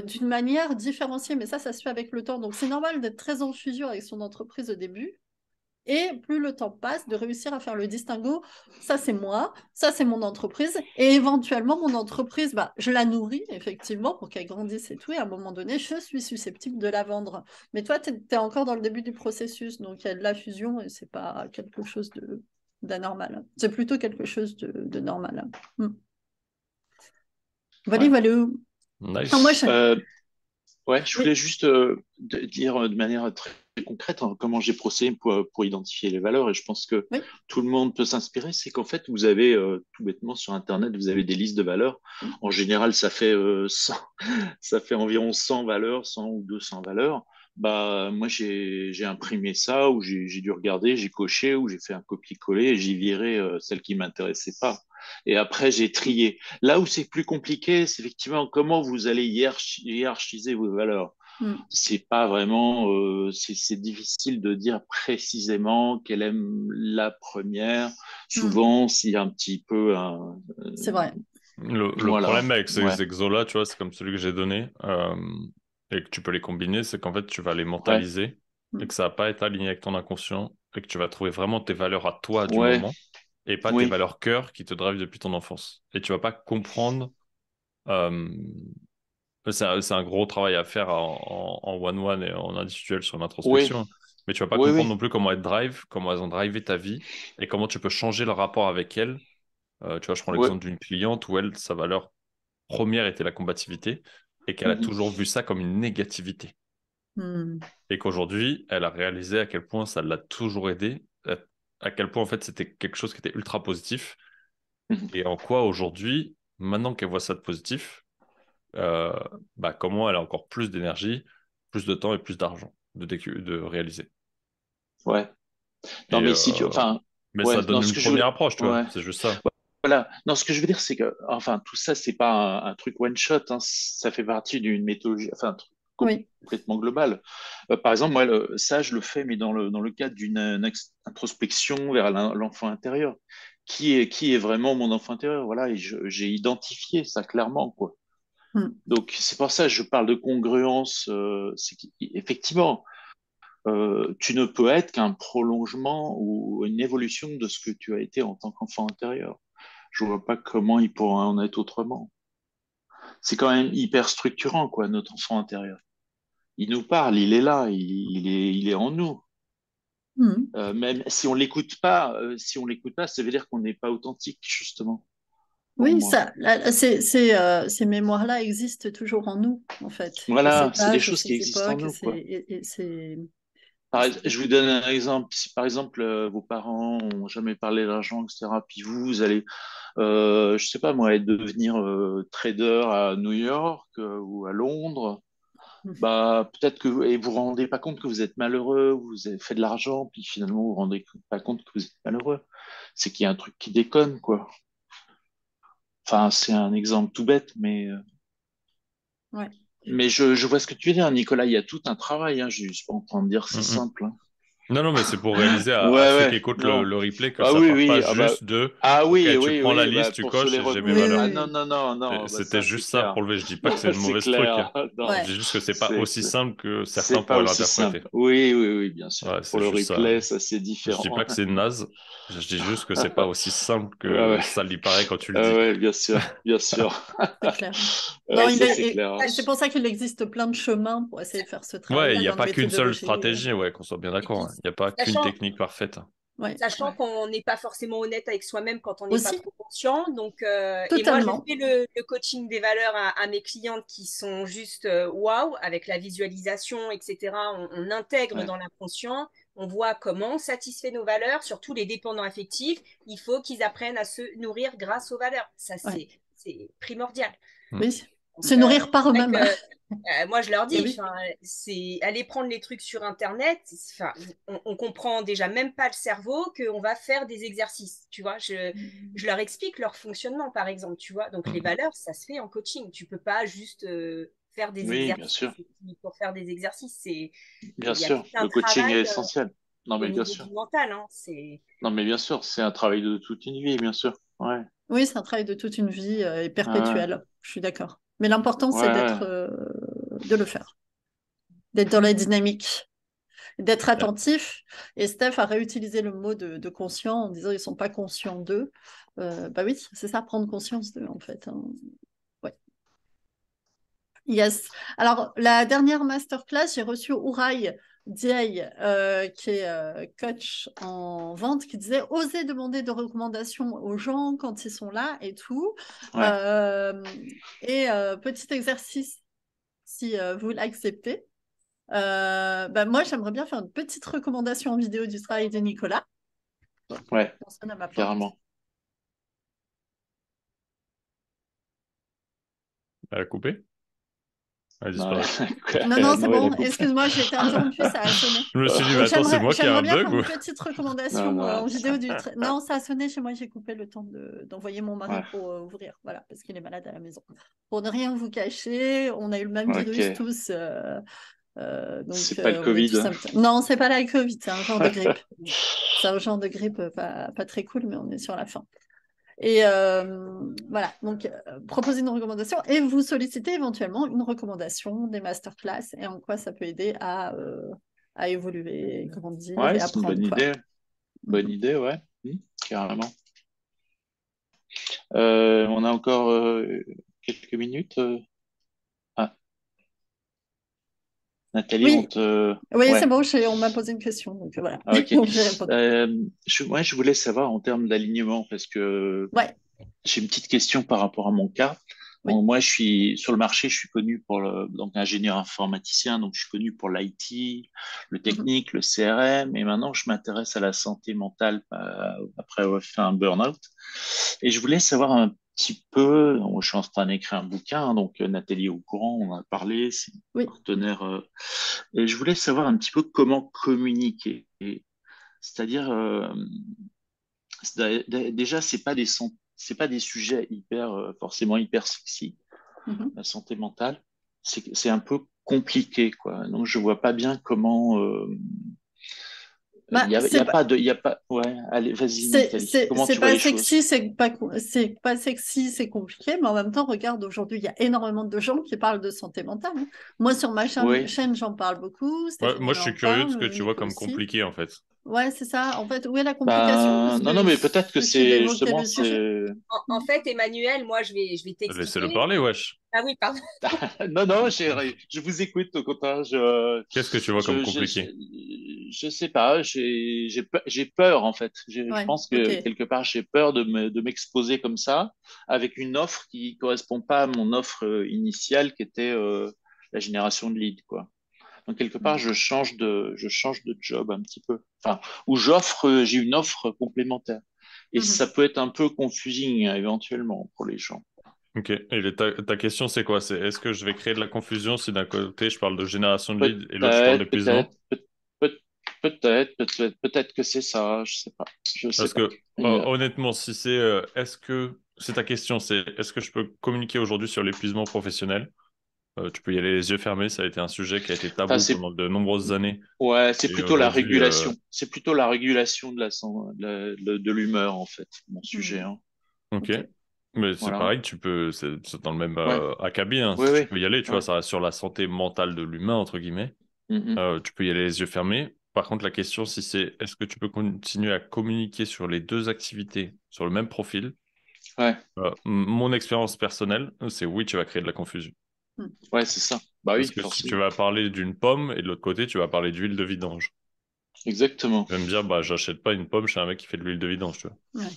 d'une manière différenciée. Mais ça se fait avec le temps. Donc, c'est normal d'être très en fusion avec son entreprise au début. Et plus le temps passe, de réussir à faire le distinguo, ça c'est moi, ça c'est mon entreprise, et éventuellement mon entreprise, bah, je la nourris effectivement pour qu'elle grandisse et tout, et à un moment donné, je suis susceptible de la vendre. Mais toi, tu es encore dans le début du processus, donc il y a de la fusion et c'est pas quelque chose d'anormal. C'est plutôt quelque chose de normal. Hmm. Voilà,
Ouais.
voilà. Non, moi,
Nice.
Ouais, je voulais
oui,
juste dire de manière très concrète hein, comment j'ai procédé pour identifier les valeurs. Et je pense que
oui.
tout le monde peut s'inspirer. C'est qu'en fait, vous avez tout bêtement sur Internet, vous avez des listes de valeurs. En général, ça fait 100, ça fait environ 100 valeurs, 100 ou 200 valeurs. Bah, moi, j'ai imprimé ça, ou j'ai dû regarder, j'ai coché, ou j'ai fait un copier-coller et j'ai viré celle qui m'intéressait pas. Et après, j'ai trié. Là où c'est plus compliqué, c'est effectivement comment vous allez hiérarchiser vos valeurs.
Hmm,
C'est pas vraiment, c'est difficile de dire précisément quelle est la première.
hmm.
Souvent, s'il y a un petit peu un,
C'est vrai.
Le
voilà,
problème avec
ouais,
ces exos-là, tu vois, c'est comme celui que j'ai donné, et que tu peux les combiner, c'est qu'en fait, tu vas les
ouais,
mentaliser et
Hmm,
que ça va pas être aligné avec ton inconscient et que tu vas trouver vraiment tes valeurs à toi du
ouais,
moment et pas tes
oui,
valeurs cœur qui te drivent depuis ton enfance. Et tu vas pas comprendre. euh, c'est un gros travail à faire en one-one et en individuel sur
oui,
l'introspection, hein. Mais tu vas pas
oui,
comprendre
oui,
non plus comment elles drive, comment elles ont drivé ta vie et comment tu peux changer le rapport avec elles. Tu vois, je prends
oui,
l'exemple d'une cliente où elle, sa valeur première était la combativité et qu'elle a
mhm,
toujours vu ça comme une négativité.
hmm,
Et qu'aujourd'hui, elle a réalisé à quel point ça l'a toujours aidé, à quel point en fait c'était quelque chose qui était ultra positif
mhm.
et en quoi aujourd'hui, maintenant qu'elle voit ça de positif, euh, bah, comment elle a encore plus d'énergie, plus de temps et plus d'argent de réaliser.
Ouais. Non,
Et,
mais si tu, enfin,
mais
ouais,
ça
non,
donne
ce
une
que je
première
voulais,
approche, tu vois,
ouais.
c'est juste ça.
Voilà. Non, ce que je veux dire, c'est que, enfin, tout ça, c'est pas un truc one shot, hein. Ça fait partie d'une méthodologie, enfin, un truc
oui.
complètement global. Par exemple, moi, ça, je le fais, mais dans le cadre d'une introspection vers l'enfant intérieur. Qui est vraiment mon enfant intérieur? Voilà, et j'ai identifié ça clairement, quoi.
Hmm,
Donc, c'est pour ça que je parle de congruence. C'est qu'effectivement, tu ne peux être qu'un prolongement ou une évolution de ce que tu as été en tant qu'enfant intérieur. Je vois pas comment il pourrait en être autrement. C'est quand même hyper structurant, quoi, notre enfant intérieur. Il nous parle, il est là, il est en nous.
hmm.
Même si on l'écoute pas, ça veut dire qu'on n'est pas authentique, justement, pour
Oui,
moi.
ces mémoires-là existent toujours en nous, en fait, de
Voilà,
cet
c'est des
âge, de
choses qui
ces
existent en
époques,
nous, quoi.
et c'est
Je vous
beaucoup.
donne un exemple. Si par exemple vos parents ont jamais parlé d'argent, etc., puis vous allez, je sais pas moi, devenir trader à New York ou à Londres, bah peut-être que et vous vous rendez pas compte que vous êtes malheureux, vous avez fait de l'argent, puis finalement vous vous rendez pas compte que vous êtes malheureux. C'est qu'il y a un truc qui déconne, quoi. Enfin, c'est un exemple tout bête, mais
Ouais.
Mais je vois ce que tu veux dire, Nicolas. Il y a tout un travail. Hein. Je suis pas en train de dire que c'est
Mm, mm.
simple. Hein.
Non, mais c'est pour réaliser à
Ouais,
ceux qui
ouais.
écoutent
Non.
le replay que
Ah
ça
oui,
part pas
oui. Ah bah.
juste de
Ah
OK,
oui,
tu
oui,
prends la
oui. Bah,
liste, tu
pour se
coches
les
et j'ai mes
Oui,
retenir.
valeurs.
Ah
oui,
non, non, non, non. Bah
C'était
ça, c'est
juste ça
clair.
pour lever. Je dis pas que c'est une
C'est
mauvaise truc,
clair.
hein.
Non.
Je
ouais.
dis juste que c'est pas
C'est
aussi
c'est
simple que
c'est
certains
pas
pourraient
aussi
l'interpréter.
simple. Oui, oui, oui, bien sûr.
Ouais,
Pour
c'est
le
juste ça.
replay, ça c'est
Je dis
différent.
pas que c'est naze. Je dis juste que c'est pas aussi simple
Ouais,
que
ouais.
ça lui paraît quand tu le dis.
Ouais, bien sûr, bien sûr.
C'est clair. Non,
Ouais, ça c'est clair. Hein.
et c'est pour ça qu'il existe plein de chemins pour essayer de faire ce
Ouais, il
travail
n'y a
dans les
pas qu'une seule
méthodologies.
stratégie, ouais, qu'on soit bien
Et
d'accord.
puis,
Hein. Il n'y a pas qu'une
sachant,
technique parfaite.
Ouais,
sachant
ouais.
qu'on n'est pas forcément honnête avec soi-même quand on n'est pas
Aussi,
trop conscient. Donc, et moi, je
totalement.
fais le coaching des valeurs à mes clientes qui sont juste waouh, avec la visualisation, etc. On intègre
Ouais,
dans l'inconscient, on voit comment on satisfait nos valeurs, surtout les dépendants affectifs. Il faut qu'ils apprennent à se nourrir grâce aux valeurs. Ça,
Ouais.
c'est primordial.
Mm.
Oui. Se
Donc,
nourrir par
c'est vrai
eux-mêmes.
que moi, je leur
Et
dis,
oui.
c'est aller prendre les trucs sur Internet. On comprend déjà même pas le cerveau qu'on va faire des exercices. Tu vois, je leur explique leur fonctionnement, par exemple. Tu vois, donc les
Mm.
valeurs, ça se fait en coaching. Tu peux pas juste faire des
oui, bien
exercices
sûr,
pour faire des exercices.
bien
Il y a tout
sûr.
un
Le coaching
travail
est essentiel. Non,
au
mais bien
niveau
sûr.
du mental. Hein. C'est
Non, mais bien sûr, c'est un travail de toute une vie, bien sûr. Ouais,
Oui, c'est un travail de toute une vie et
ouais,
perpétuel. Je suis d'accord. Mais l'important,
ouais,
c'est
ouais.
de le faire, d'être dans la dynamique, d'être
Ouais.
attentif. Et Steph a réutilisé le mot de conscient en disant ils sont pas conscients d'eux. Bah oui, c'est ça, prendre conscience d'eux, en fait. Hein. Ouais. Yes. Alors, la dernière masterclass, j'ai reçu Ouraï Diaye, qui est coach en vente, qui disait oser demander de recommandations aux gens quand ils sont là et tout.
Ouais.
Euh, petit exercice, si vous l'acceptez. Bah, moi, j'aimerais bien faire une petite recommandation en vidéo du travail de Nicolas. Hop,
Ouais,
personne à ma porte.
carrément.
Elle a coupé? Elle a
Non,
disparu.
Non, non, c'est
non, elle a
bon.
coupé.
Excuse-moi, j'ai été interrompue, ça a sonné.
Je me suis dit, mais
Donc,
attends, c'est moi qui ai
j'aimerais
un
bien
bug
faire
ou...
une petite
Non,
recommandation
non,
en vidéo du... Non, ça a sonné chez moi, j'ai coupé le temps d'envoyer mon mari
ouais,
pour ouvrir. Voilà, parce qu'il est malade à la maison. Pour ne rien vous cacher, on a eu le même virus
ok.
tous. Donc,
C'est pas le
on est tous
Covid.
symptômes. Non, c'est pas la Covid, c'est un genre de grippe. C'est un genre de grippe pas très cool, mais on est sur la fin. Et voilà, donc proposez une recommandation et vous sollicitez éventuellement une recommandation des masterclass et en quoi ça peut aider à évoluer, grandir
Ouais,
et
c'est une
apprendre,
bonne
quoi.
idée. Bonne idée, ouais. Carrément. On a encore quelques minutes. Ah, Nathalie, on
Oui,
te...
oui, c'est
Ouais,
bon, on m'a posé une question, donc voilà.
ah, ok.
Donc j'ai répondu.
Ouais, je voulais savoir en termes d'alignement, parce que
Ouais,
j'ai une petite question par rapport à mon cas. Bon,
oui.
moi, je suis sur le marché, je suis connu pour donc ingénieur informaticien, donc je suis connu pour l'IT, le
Mhm.
technique, le CRM, et maintenant je m'intéresse à la santé mentale après avoir fait un burn-out. Et je voulais savoir un petit peu, bon, je suis en train d'écrire un bouquin, hein, donc Nathalie est au courant, on en a parlé, c'est une
Oui.
partenaire, et je voulais savoir un petit peu comment communiquer. C'est-à-dire, déjà, c'est pas des sujets hyper forcément hyper sexy,
Mhm.
la santé mentale. C'est un peu compliqué, quoi. Donc, je vois pas bien comment.
Bah,
Il y a pas de, il y a pas. Ouais, allez, vas-y, Nathalie. Comment
c'est
tu vois
pas
les choses?
sexy, c'est pas sexy, c'est compliqué, mais en même temps, regarde, aujourd'hui, il y a énormément de gens qui parlent de santé mentale. Hein. Moi, sur ma
Oui.
chaîne, j'en parle beaucoup,
Ouais, moi,
Stéphanie
je
en
suis curieux de ce
parle,
que tu vois
Nico
comme
aussi.
compliqué, en fait.
Ouais, c'est ça. En fait, où est la complication?
Ben,
Parce
non, non,
que
mais peut-être que
suffit
c'est
d'évoquer
justement,
le sujet.
en fait, Emmanuel, moi, je vais
Laissez-le
t'expliquer.
parler, wesh.
Ah oui, pardon.
non, non, je vous écoute, au contraire.
Qu'est-ce que tu vois comme compliqué?
Je sais pas. J'ai peur, en fait. Je
Ouais,
pense
ok.
que quelque part, j'ai peur de m'exposer comme ça, avec une offre qui correspond pas à mon offre initiale, qui était la génération de leads, quoi. Donc, quelque part,
Mhm.
je change de job un petit peu. Enfin, où j'ai une offre complémentaire. Et
Mhm.
ça peut être un peu confusing, éventuellement, pour les gens.
Ok. Et ta question, c'est quoi? C'est est-ce que je vais créer de la confusion si d'un côté, je parle de génération de leads et l'autre, je parle
Peut-être, peut-être,
d'épuisement?
peut- peut-être que c'est ça, je sais
Parce
pas.
que, honnêtement, si c'est... est-ce que... C'est ta question, c'est est-ce que je peux communiquer aujourd'hui sur l'épuisement professionnel? Tu peux y aller les yeux fermés. Ça a été un sujet qui a été
Enfin,
tabou pendant de nombreuses années.
ouais, c'est
Et
plutôt la
aujourd'hui,
régulation. C'est plutôt la régulation de l'humeur, en fait, mon sujet.
Hmm.
Hein.
ok.
Ok.
Mais c'est
Voilà.
pareil, c'est dans le même
Ouais.
acabit, hein.
Oui,
Tu
oui.
peux y aller, tu vois,
Ouais.
ça reste sur la santé mentale de l'humain, entre guillemets.
Mhm.
Tu peux y aller les yeux fermés. Par contre, la question, si c'est est-ce que tu peux continuer à communiquer sur les deux activités sur le même profil?
Ouais.
Mon expérience personnelle, c'est oui, tu vas créer de la confusion.
Hmm.
Ouais, c'est ça. Bah oui,
Parce que si tu
forcément.
vas parler d'une pomme et de l'autre côté, tu vas parler d'huile de vidange.
Exactement.
Je vais me dire, bah, j'achète pas une pomme chez un mec qui fait de l'huile de vidange, tu vois.
Ouais.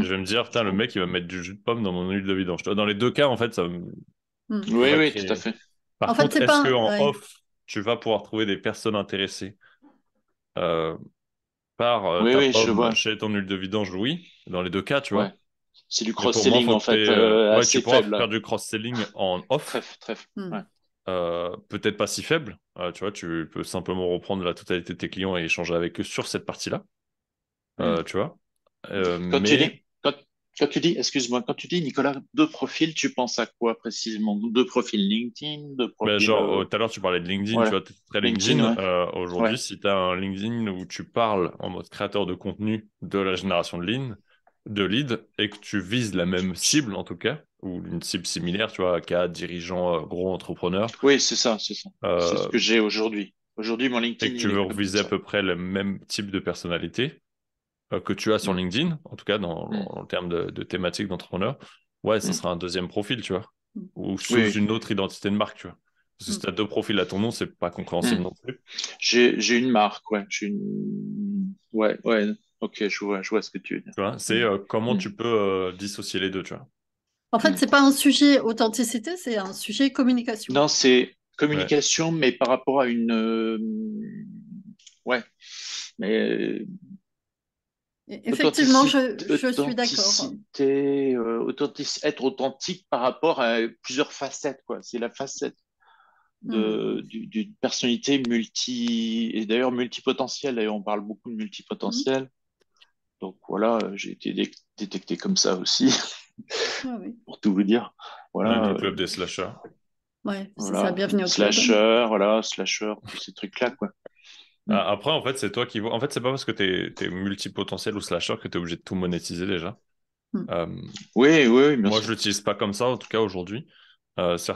Je vais me dire, putain, le mec, il va mettre du jus de pomme dans mon huile de vidange. Tu vois, dans les deux cas, en fait,
Hmm.
tu
Oui,
vas
oui, tout à
créer.
fait.
En
Par
fait,
contre,
c'est
est-ce que
pas.
en
Ouais.
off, tu vas pouvoir trouver des personnes intéressées euh, par
Oui,
ta
oui, je
pomme
vois.
chez ton huile de vidange? Oui, dans les deux cas, tu
Ouais.
vois.
C'est du
Mais pour moi,
cross-selling,
faut
en
que tu
fait,
ouais, tu
assez
pourras
faible.
faire du cross-selling en
Très,
off,
très. Ouais.
Hmm.
peut-être pas si faible. Tu vois, tu peux simplement reprendre la totalité de tes clients et échanger avec eux sur cette partie-là,
Hmm.
tu vois.
Quand tu
Mais
dis, quand, quand tu dis, excuse-moi, quand tu dis, Nicolas, deux profils, tu penses à quoi précisément? Deux profils LinkedIn, deux
ben,
profils,
genre, tout à l'heure, tu parlais de LinkedIn, tu
voilà.
vois, tu très
LinkedIn,
LinkedIn.
ouais.
Aujourd'hui,
Ouais.
si tu as un LinkedIn où tu parles en mode créateur de contenu de la génération de lead, et que tu vises la même cible, en tout cas, ou une cible similaire, tu vois, cas dirigeant, gros entrepreneur,
Oui, c'est ça, c'est ça. C'est ce
euh,
que j'ai aujourd'hui. Aujourd'hui, mon
et
LinkedIn,
que tu
il est
veux
comme
viser à
ça.
peu près le même type de personnalité que tu as sur
Hmm.
LinkedIn, en tout cas,
Hmm.
en termes de thématique d'entrepreneur, ouais, ça
Hmm.
sera un deuxième profil, tu vois,
Hmm.
ou
Oui,
sous
oui.
une autre identité de marque, tu vois. Parce que si
Hmm.
tu as deux profils à ton nom, c'est pas
Hmm.
compréhensible non plus.
J'ai une marque, ouais. J'ai une... Ouais, ouais. Ok, je vois ce que tu veux dire.
Tu vois, c'est
Hmm.
comment
Hmm.
tu peux dissocier les deux, tu vois.
En fait,
Hmm.
c'est pas un sujet authenticité, c'est un sujet communication.
Non, c'est
Ouais.
communication, mais par rapport à une... Ouais, mais
Effectivement, je suis d'accord.
authenticité, être authentique par rapport à plusieurs facettes, quoi. C'est la facette
Hmm.
d'une personnalité et d'ailleurs multipotentielle. D'ailleurs, on parle beaucoup de
Hmm.
multipotentiel. Donc voilà, j'ai été détecté comme ça aussi,
Ouais, oui.
pour tout vous dire.
Bienvenue
Voilà,
au club des slashers.
Ouais, c'est ça,
voilà,
bienvenue au club.
slasher, voilà, slasher, tous ces trucs-là, quoi. Hmm.
Après, en fait, c'est toi qui vois. En fait, c'est pas parce que t'es multipotentiel ou slasher que t'es obligé de tout monétiser déjà.
Hmm.
Euh,
Oui, oui, oui, bien
Moi, je
sûr.
l'utilise pas comme ça, en tout cas aujourd'hui.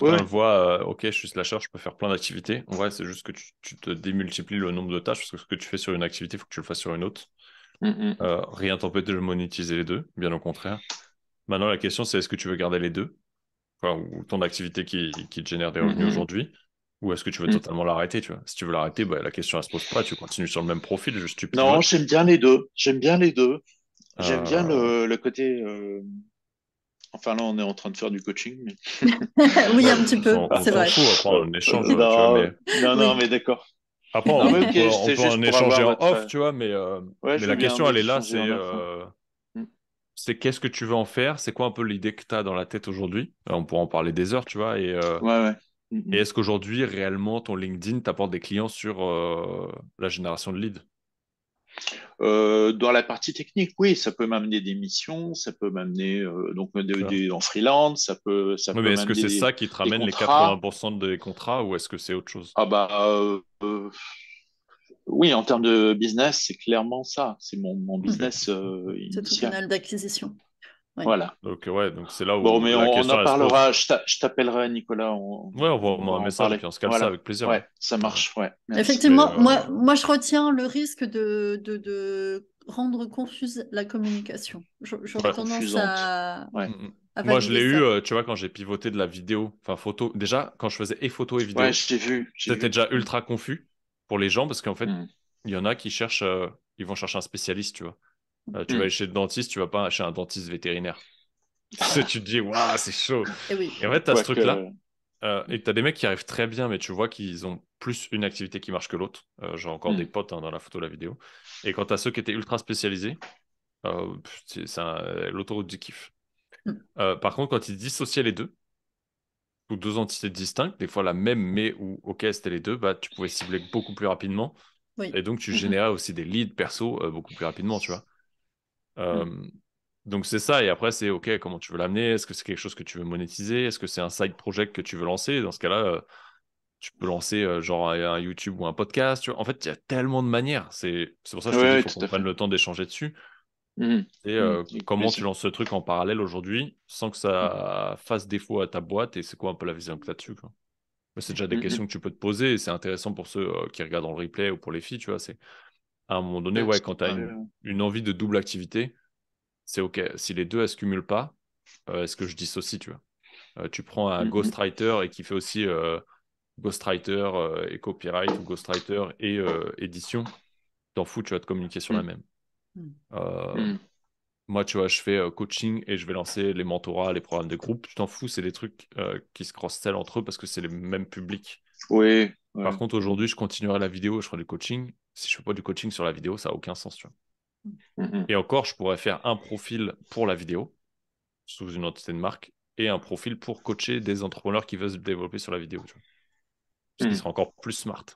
Oui,
Certains
oui.
le voient, ok, je suis slasher, je peux faire plein d'activités. Ouais, c'est juste que tu te démultiplies le nombre de tâches, parce que ce que tu fais sur une activité, il faut que tu le fasses sur une autre.
Hmm, hmm.
Rien t'empêche de monétiser les deux, bien au contraire. Maintenant, la question, c'est est-ce que tu veux garder les deux? Enfin, ou ton activité qui te génère des
Hmm,
revenus
hmm,
aujourd'hui, ou est-ce que tu veux
hmm.
totalement l'arrêter, tu vois? Si tu veux l'arrêter, bah, la question, elle se pose pas, tu continues sur le même profil, juste tu
Non,
pivotes.
j'aime bien les deux. J'aime bien les deux. J'aime bien
Euh,
le côté. Enfin, là, on est en train de faire du coaching. Mais...
Oui,
ouais,
un petit peu,
on
c'est
s'en
vrai.
fout, après, on échange, tu vois,
non,
mais
non, non,
Oui.
mais d'accord.
après,
Non, mais ok,
on
c'était
peut
juste
en
pour avoir
échanger en
votre.
off, tu vois,
Ouais,
mais
je
la
veux bien
question, elle est là,
d'échanger en off. Hein. Hmm.
c'est qu'est-ce que tu veux en faire? C'est quoi un peu l'idée que tu as dans la tête aujourd'hui? On pourra en parler des heures, tu vois,
Ouais, ouais. Hmm,
et
hmm.
est-ce qu'aujourd'hui, réellement, ton LinkedIn t'apporte des clients sur la génération de leads?
Dans la partie technique, oui, ça peut m'amener des missions, ça peut m'amener
Tu vois?
en freelance, ça
Oui, mais
peut
est-ce que
m'amener
c'est ça qui te
des
ramène les
contrats.
80% des contrats ou est-ce que c'est autre chose?
Ah bah oui, en termes de business, c'est clairement ça. C'est mon
Ok.
business
C'est ton
initial.
canal d'acquisition. Oui.
Voilà.
Donc, ouais, donc c'est là
Bon,
où
mais
la
on en
question, elle se pose.
parlera. Je t'appellerai, Nicolas.
Ouais,
On va
envoie-moi un
en
message et
parler.
puis on se cale ça
Voilà.
avec plaisir. Ouais.
Ouais, ça marche. Ouais, merci.
Mais
Effectivement, moi, je retiens le risque de rendre confuse la communication. J'aurais
ouais.
tendance
Confusante. Ouais.
Mm, mm.
à
Moi, je
valider
l'ai eu,
ça.
tu vois, quand j'ai pivoté de la vidéo, enfin photo. Déjà, quand je faisais et photo et
Ouais,
vidéo,
j'ai vu. J'ai
c'était
vu.
déjà
Hmm.
ultra confus pour les gens parce qu'en fait,
Hmm.
il y en a qui cherchent, ils vont chercher un spécialiste, tu vois. Tu vas
Hmm.
aller chez le dentiste, tu vas pas chez un dentiste vétérinaire. Tu te dis, waouh, c'est chaud.
Et oui.
Et en fait, tu as ce truc-là.
Quoique.
Et t'as des mecs qui arrivent très bien, mais tu vois qu'ils ont plus une activité qui marche que l'autre. J'ai encore des
Hmm.
potes hein, dans la photo, la vidéo. Et quand t'as ceux qui étaient ultra spécialisés, l'autoroute du kiff.
Mm.
Par contre, quand ils dissociaient les deux, ou deux entités distinctes, des fois la même, mais où, ok, c'était les deux, bah, tu pouvais cibler beaucoup plus rapidement.
Oui.
Et donc, tu
Mhm.
générais aussi des leads perso beaucoup plus rapidement, tu vois.
Mm.
Euh, Donc c'est ça, et après c'est OK, comment tu veux l'amener? Est-ce que c'est quelque chose que tu veux monétiser? Est-ce que c'est un side project que tu veux lancer? Dans ce cas-là, tu peux lancer genre un YouTube ou un podcast. Tu vois. En fait, il y a tellement de manières. C'est pour ça que je te dis, il
Ouais,
faut
tout
qu'on
à
prenne
fait.
le temps d'échanger dessus.
Mhm.
Et
Avec
comment tu
plaisir.
lances ce truc en parallèle aujourd'hui sans que
Mhm.
ça fasse défaut à ta boîte, et c'est quoi un peu la vision que tu as dessus, quoi. Mais c'est déjà des
Mhm.
questions que tu peux te poser, et c'est intéressant pour ceux qui regardent dans le replay ou pour les filles, tu vois. C'est à un moment donné,
Ouais,
ouais,
tout
quand tu
à
as
fait.
une envie de double activité, c'est OK. Si les deux, elles se cumulent pas, est-ce que je dissocie, tu vois? Tu prends un
Mhm.
ghostwriter et qui fait aussi ghostwriter et copyright, ou ghostwriter et édition, t'en fous, tu vas te communiquer sur la
Mhm.
même.
Mm.
Euh,
Mhm.
Moi, tu vois, je fais coaching et je vais lancer les mentorats, les programmes de groupe. Tu t'en fous, c'est des trucs qui se cross-sell entre eux parce que c'est les mêmes publics.
Oui,
Par
ouais.
contre, aujourd'hui, je continuerai la vidéo, je ferai du coaching. Si je fais pas du coaching sur la vidéo, ça n'a aucun sens, tu vois.
Mhm.
Et encore, je pourrais faire un profil pour la vidéo, sous une entité de marque, et un profil pour coacher des entrepreneurs qui veulent se développer sur la vidéo, tu vois. Ce qui
Mhm.
sera encore plus smart.